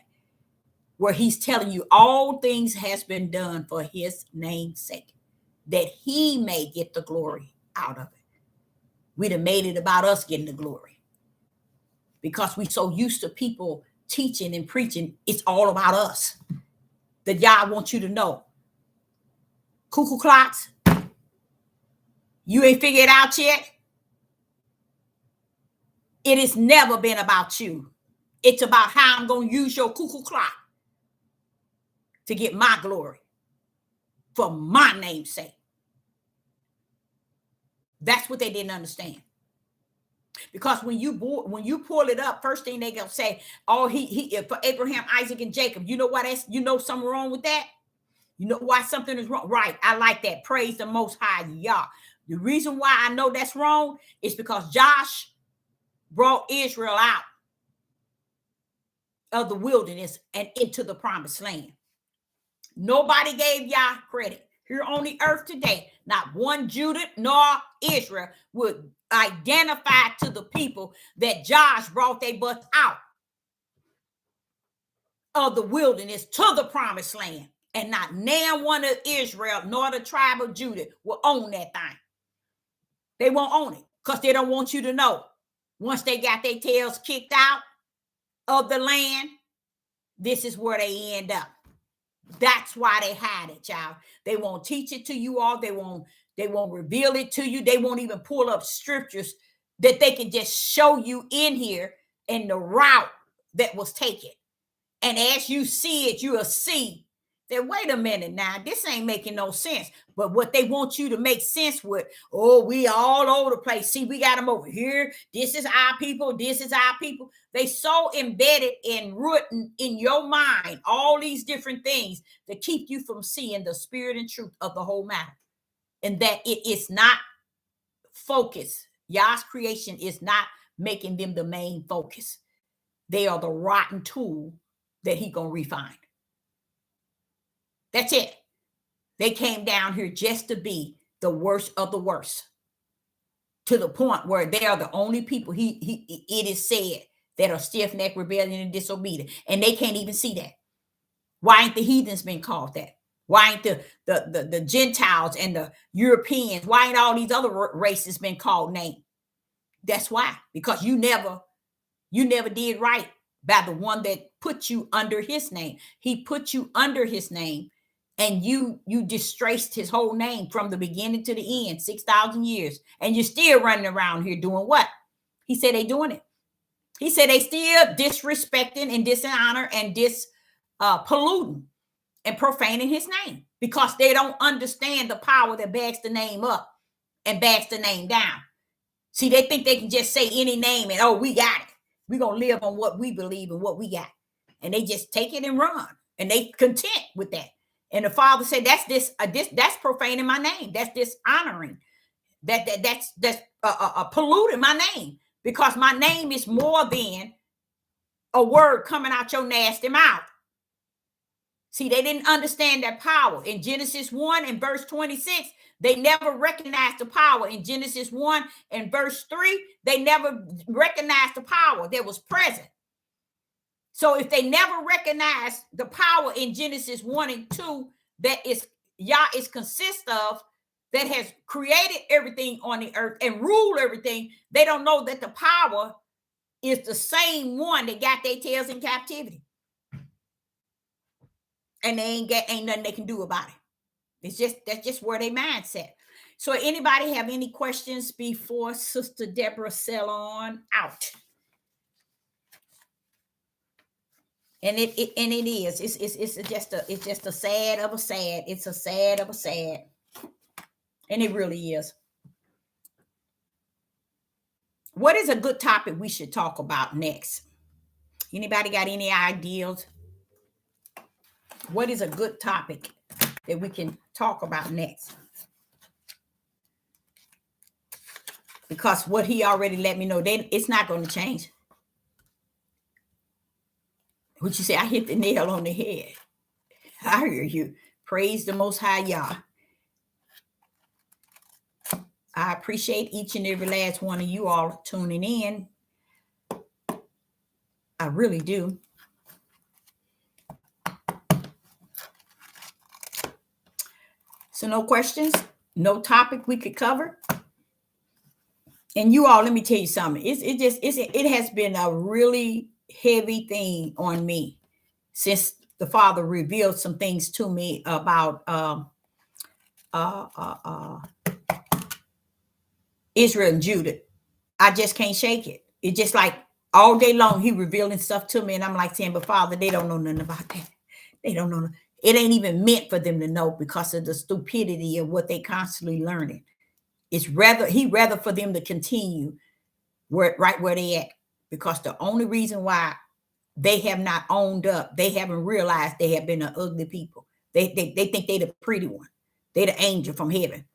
where he's telling you all things has been done for his name's sake, that he may get the glory out of it. We'd have made it about us getting the glory. Because we so used to people teaching and preaching, it's all about us. That y'all want you to know. Cuckoo clocks, you ain't figured it out yet. It has never been about you. It's about how I'm going to use your cuckoo clock to get my glory for my name's sake. That's what they didn't understand. Because when you pull it up, first thing they gonna say, oh, he for Abraham, Isaac, and Jacob. You know why something wrong with that? You know why something is wrong? Right. I like that. Praise the Most High Yah. The reason why I know that's wrong is because Josh brought Israel out of the wilderness and into the promised land. Nobody gave Yah credit. Here on the earth today, not one Judah nor Israel would identify to the people that Josh brought their butts out of the wilderness to the promised land. And not now one of Israel nor the tribe of Judah will own that thing. They won't own it because they don't want you to know. Once they got their tails kicked out of the land, this is where they end up. That's why they hide it, child. They won't teach it to you all. They won't reveal it to you. They won't even pull up scriptures that they can just show you in here in the route that was taken. And as you see it, you'll see that, wait a minute now, this ain't making no sense. But what they want you to make sense with, oh, we all over the place. See, we got them over here. This is our people. This is our people. They so embedded and rooted in your mind, all these different things that keep you from seeing the spirit and truth of the whole matter. And that it is not focus. Yah's creation is not making them the main focus. They are the rotten tool that he gonna refine. That's it. They came down here just to be the worst of the worst, to the point where they are the only people it is said that are stiff-necked, rebellion, and disobedient, and they can't even see that. Why ain't the heathens been called that? Why ain't the Gentiles and the Europeans? Why ain't all these other races been called names? That's why, because you never did right by the one that put you under his name. He put you under his name, and you disgraced his whole name from the beginning to the end, 6,000 years, and you're still running around here doing what? He said they doing it. He said they still disrespecting and dishonor and polluting and profaning his name because they don't understand the power that backs the name up and backs the name down. See, they think they can just say any name and, oh, we got it. We're going to live on what we believe and what we got. And they just take it and run. And they content with that. And the Father said, that's profaning my name. That's dishonoring. That's polluting my name. Because my name is more than a word coming out your nasty mouth. See, they didn't understand that power. In Genesis 1 and verse 26, they never recognized the power. In Genesis 1 and verse 3, they never recognized the power that was present. So if they never recognized the power in Genesis 1 and 2 that Yah is consist of, that has created everything on the earth and ruled everything, they don't know that the power is the same one that got their tails in captivity. And they ain't nothing they can do about it. That's just where they mindset. So anybody have any questions before Sister Deborah sell on out? And it is. It's just a sad of a sad. It's a sad of a sad. And it really is. What is a good topic we should talk about next? Anybody got any ideas? What is a good topic that we can talk about next? Because what he already let me know, it's not going to change. What you say? I hit the nail on the head. I hear you. Praise the Most High Yah. I appreciate each and every last one of you all tuning in. I really do. So no questions, no topic we could cover. And you all, let me tell you something. It has been a really heavy thing on me since the Father revealed some things to me about Israel and Judah. I just can't shake it. It's just like all day long, he revealing stuff to me. And I'm like saying, but Father, they don't know nothing about that. They don't know. It ain't even meant for them to know because of the stupidity of what they constantly learning. It's rather for them to continue right where they at. Because the only reason why they have not owned up, they haven't realized they have been an ugly people. They think they the pretty one. They the angel from heaven.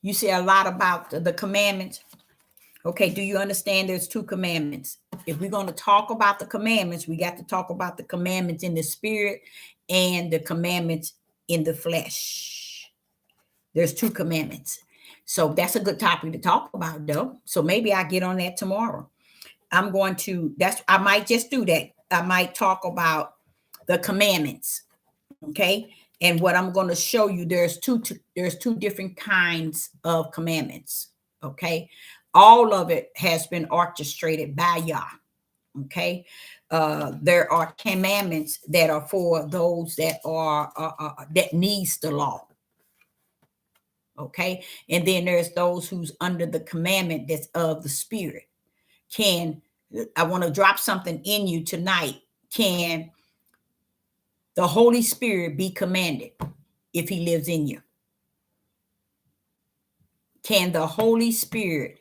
You say a lot about the commandments. Okay, do you understand there's two commandments? If we're going to talk about the commandments, we got to talk about the commandments in the spirit and the commandments in the flesh. There's two commandments. So that's a good topic to talk about, though. So maybe I get on that tomorrow. I might just do that. I might talk about the commandments. Okay. And what I'm going to show you, there's two different kinds of commandments. Okay. All of it has been orchestrated by Yah. Okay. There are commandments that are for those that that needs the law. Okay. And then there's those who's under the commandment that's of the spirit. I want to drop something in you tonight. Can the Holy Spirit be commanded if he lives in you? Can the Holy Spirit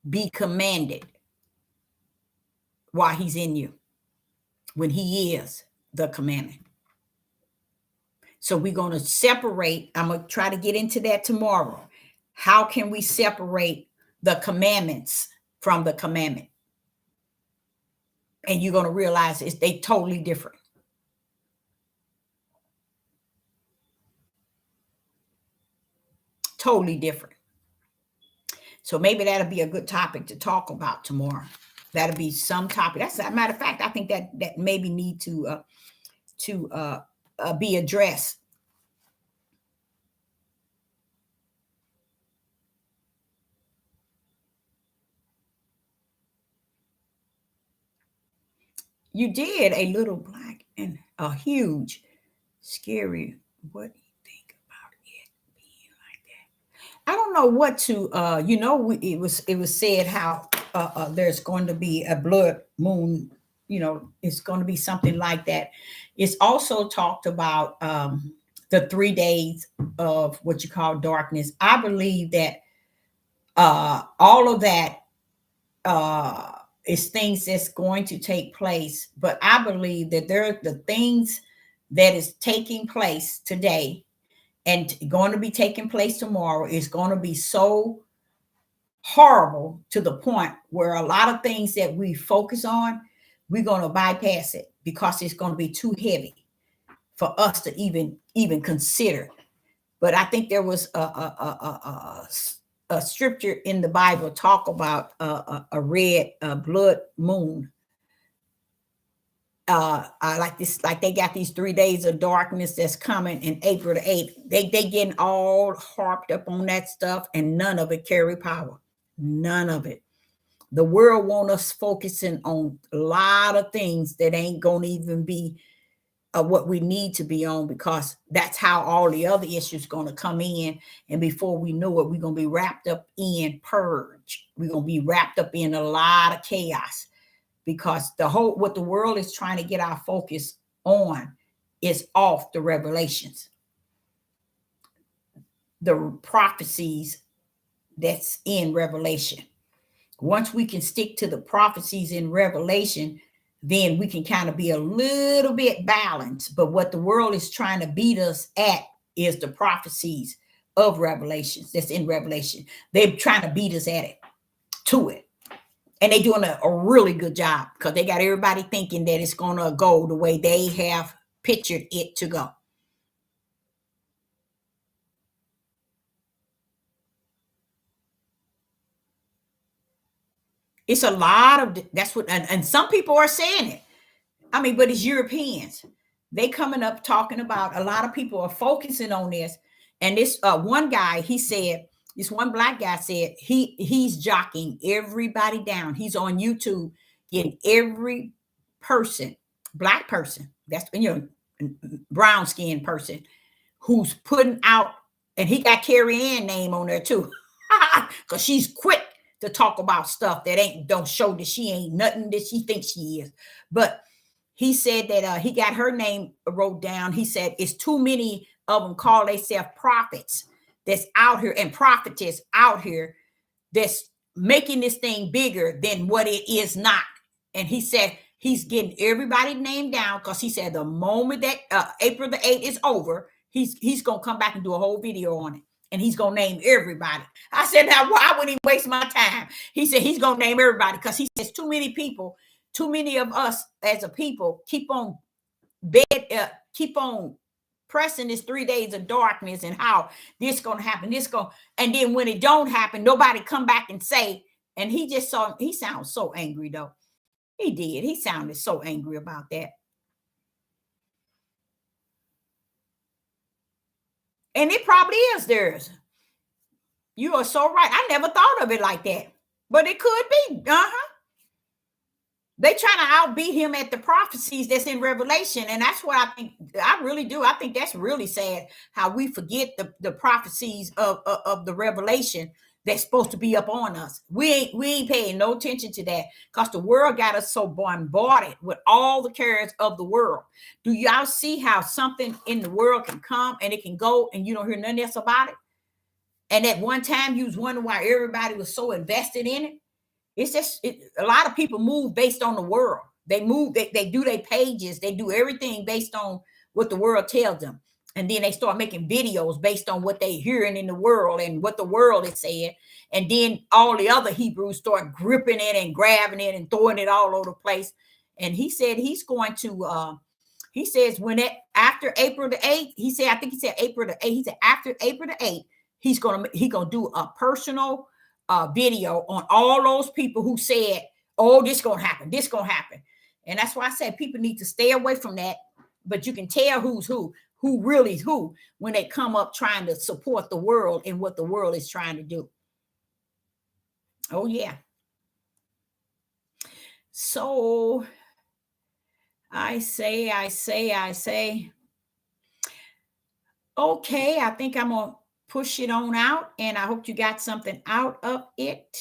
be commanded while he's in you when he is the commandment? So we're going to separate. I'm going to try to get into that tomorrow. How can we separate the commandments from the commandment? And you're going to realize they totally different. Totally different. So maybe that'll be a good topic to talk about tomorrow. That'll be some topic. That's a matter of fact. I think that maybe need to be addressed. You did a little black and a huge, scary. What do you think about it being like that? I don't know what to. It was said how there's going to be a blood moon. It's going to be something like that. It's also talked about the 3 days of what you call darkness. I believe that all of that is things that's going to take place. But I believe that there are the things that is taking place today and going to be taking place tomorrow is going to be so horrible to the point where a lot of things that we focus on, we're going to bypass it because it's going to be too heavy for us to even consider. But I think there was a scripture in the Bible talk about a red blood moon. I like this, like they got these 3 days of darkness that's coming in April the 8th. They getting all harped up on that stuff, and none of it carry power. None of it. The world want us focusing on a lot of things that ain't gonna even be what we need to be on, because that's how all the other issues going to come in. And before we know it, we're going to be wrapped up in purge. We're going to be wrapped up in a lot of chaos, because what the world is trying to get our focus on is off the revelations, the prophecies that's in Revelation. Once we can stick to the prophecies in Revelation, then we can kind of be a little bit balanced. But what the world is trying to beat us at is the prophecies of Revelations that's in Revelation. They're trying to beat us at it, to it. And they're doing a really good job, because they got everybody thinking that it's going to go the way they have pictured it to go. It's a lot of, that's what, and some people are saying it. I mean, but it's Europeans. They coming up talking about, a lot of people are focusing on this. And this one guy, he said, this one black guy said he's jockeying everybody down. He's on YouTube getting every person, black person, that's brown skinned person, who's putting out And he got Carrie Ann name on there too. Because she's quick to talk about stuff that don't show that she ain't nothing that she thinks she is. But he said that he got her name wrote down. He said it's too many of them call themselves prophets that's out here and prophetess out here that's making this thing bigger than what it is not. And he said he's getting everybody named down because he said the moment that April the 8th is over, he's going to come back and do a whole video on it. And he's going to name everybody. I said, now, why would he waste my time? He said he's going to name everybody because he says too many people, too many of us as a people keep on pressing this 3 days of darkness and how this going to happen, and then when it don't happen, nobody come back and say, and he sounds so angry though. He sounded so angry about that. And it probably is theirs. You are so right. I never thought of it like that, but it could be. They trying to outbeat him at the prophecies that's in Revelation. And that's what I really do. I think that's really sad how we forget the prophecies of the Revelation that's supposed to be up on us. We ain't paying no attention to that because the world got us so bombarded with all the cares of the world. Do y'all see how something in the world can come and it can go and you don't hear nothing else about it? And at one time you was wondering why everybody was so invested in it. It's just a lot of people move based on the world. They move, they do their pages, they do everything based on what the world tells them. And then they start making videos based on what they hearing in the world and what the world is saying. And then all the other Hebrews start gripping it and grabbing it and throwing it all over the place. And he said he's going to he says after April the 8th, he said April the 8th, he said after April the 8th, he's gonna do a personal video on all those people who said, oh, this gonna happen. And that's why I said people need to stay away from that. But you can tell who's who really is who when they come up trying to support the world and what the world is trying to do. Oh, yeah. So I say, okay, I think I'm going to push it on out, and I hope you got something out of it.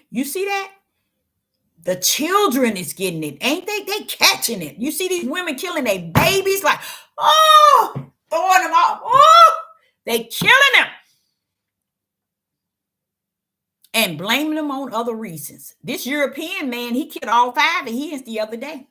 You see that? The children is getting it. Ain't they? They catching it. You see these women killing their babies like, oh, throwing them off. Oh, they killing them. And blaming them on other reasons. This European man, he killed all 5 of his the other day.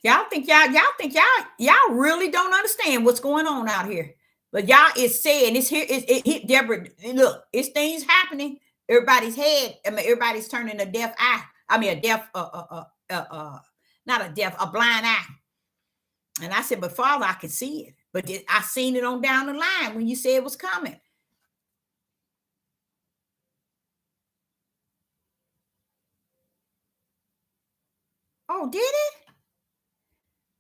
Y'all think y'all really don't understand what's going on out here. But y'all is saying it's here. Deborah, look, it's things happening. Everybody's head. I mean, everybody's turning a deaf eye. I mean, not a deaf, a blind eye. And I said, but Father, I can see it. But I seen it on down the line when you said it was coming. Oh, did it?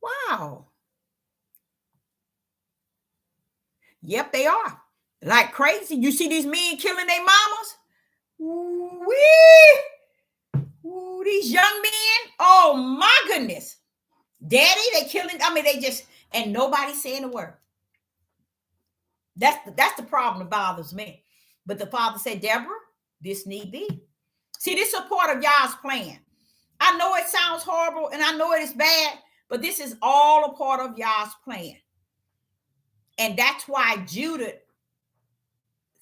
Wow. Yep, they are. Like crazy. You see these men killing their mamas? Ooh, these young men. Oh my goodness. Daddy, they killing. I mean, they just, and nobody saying a word. That's the problem that bothers me. But the Father said, Deborah, this need be. See, this is a part of Yah's plan. I know it sounds horrible and I know it is bad, but this is all a part of Yah's plan. And that's why Judah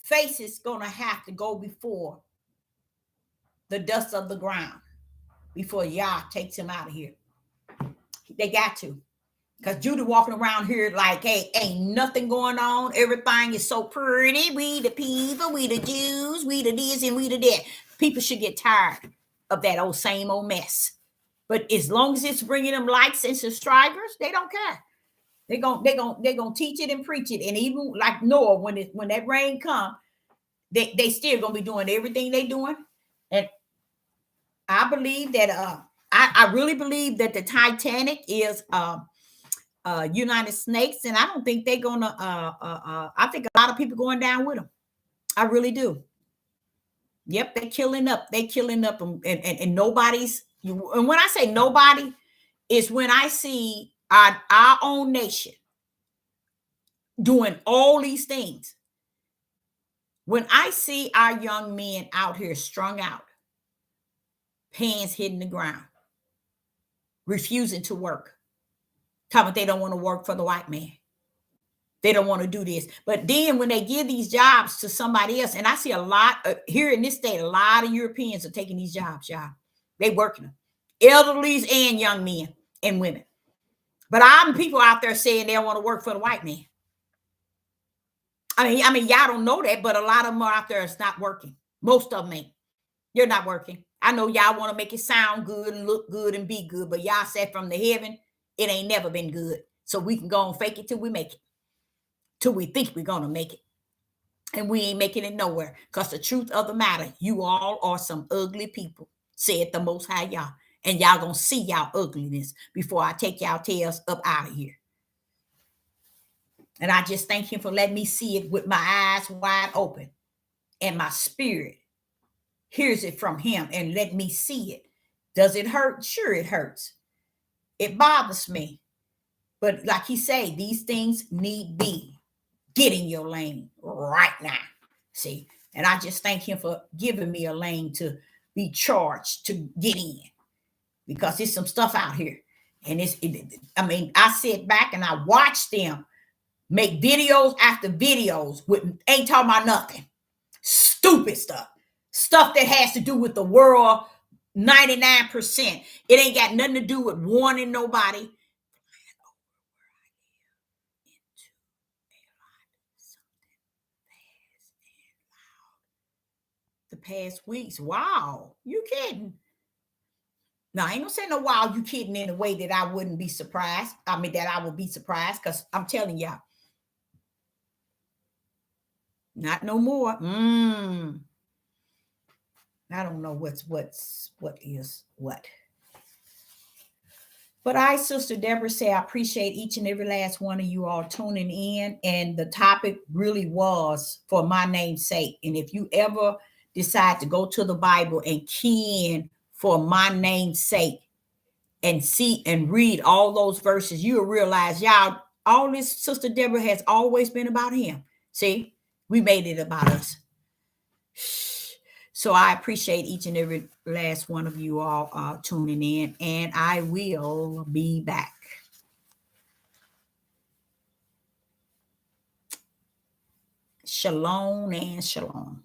face is going to have to go before the dust of the ground, before Yah takes him out of here. They got to. Because Judah walking around here like, hey, ain't nothing going on. Everything is so pretty. We the people, we the Jews, we the this and we the that. People should get tired of that same old mess. But as long as it's bringing them likes and subscribers, they don't care. They're gonna teach it and preach it. And even like Noah, when that rain come, they still gonna be doing everything they doing. And I believe that I really believe that the Titanic is United Snakes, and I don't think they're gonna I think a lot of people going down with them. I really do. Yep, they're killing up. They're killing up, and nobody's. And when I say nobody, is when I see our own nation doing all these things. When I see our young men out here strung out, pants hitting the ground, refusing to work, talking about they don't want to work for the white man. They don't want to do this. But then when they give these jobs to somebody else, and I see a lot here in this state, a lot of Europeans are taking these jobs, y'all. They working them, elderlies and young men and women. But I'm people out there saying they don't want to work for the white man. I mean, y'all don't know that, but a lot of them are out there. It's not working. Most of them ain't. You're not working. I know y'all want to make it sound good and look good and be good, but y'all said from the heaven, it ain't never been good. So we can go and fake it till we make it. Till we think we're going to make it. And we ain't making it nowhere. Because the truth of the matter, you all are some ugly people, said the Most High y'all. And y'all going to see y'all ugliness before I take y'all tails up out of here. And I just thank him for letting me see it with my eyes wide open. And my spirit hears it from him and let me see it. Does it hurt? Sure, it hurts. It bothers me. But like he say, these things need be. Get in your lane right now. See, and I just thank him for giving me a lane to be charged to get in, because there's some stuff out here. And I sit back and I watch them make videos after videos with ain't talking about nothing. Stupid stuff that has to do with the world. 99%. It ain't got nothing to do with warning nobody. The past weeks. Wow, you kidding? No, I ain't gonna say no wow, you kidding in a way that I wouldn't be surprised. I mean, that I would be surprised, because I'm telling y'all, not no more. I don't know what is what. But I, Sister Deborah, say I appreciate each and every last one of you all tuning in. And the topic really was for my name's sake. And if you ever decide to go to the Bible and key in for my name's sake and see and read all those verses, you'll realize, y'all, all this, Sister Deborah, has always been about him. See, we made it about us. So I appreciate each and every last one of you all tuning in, and I will be back. Shalom and shalom.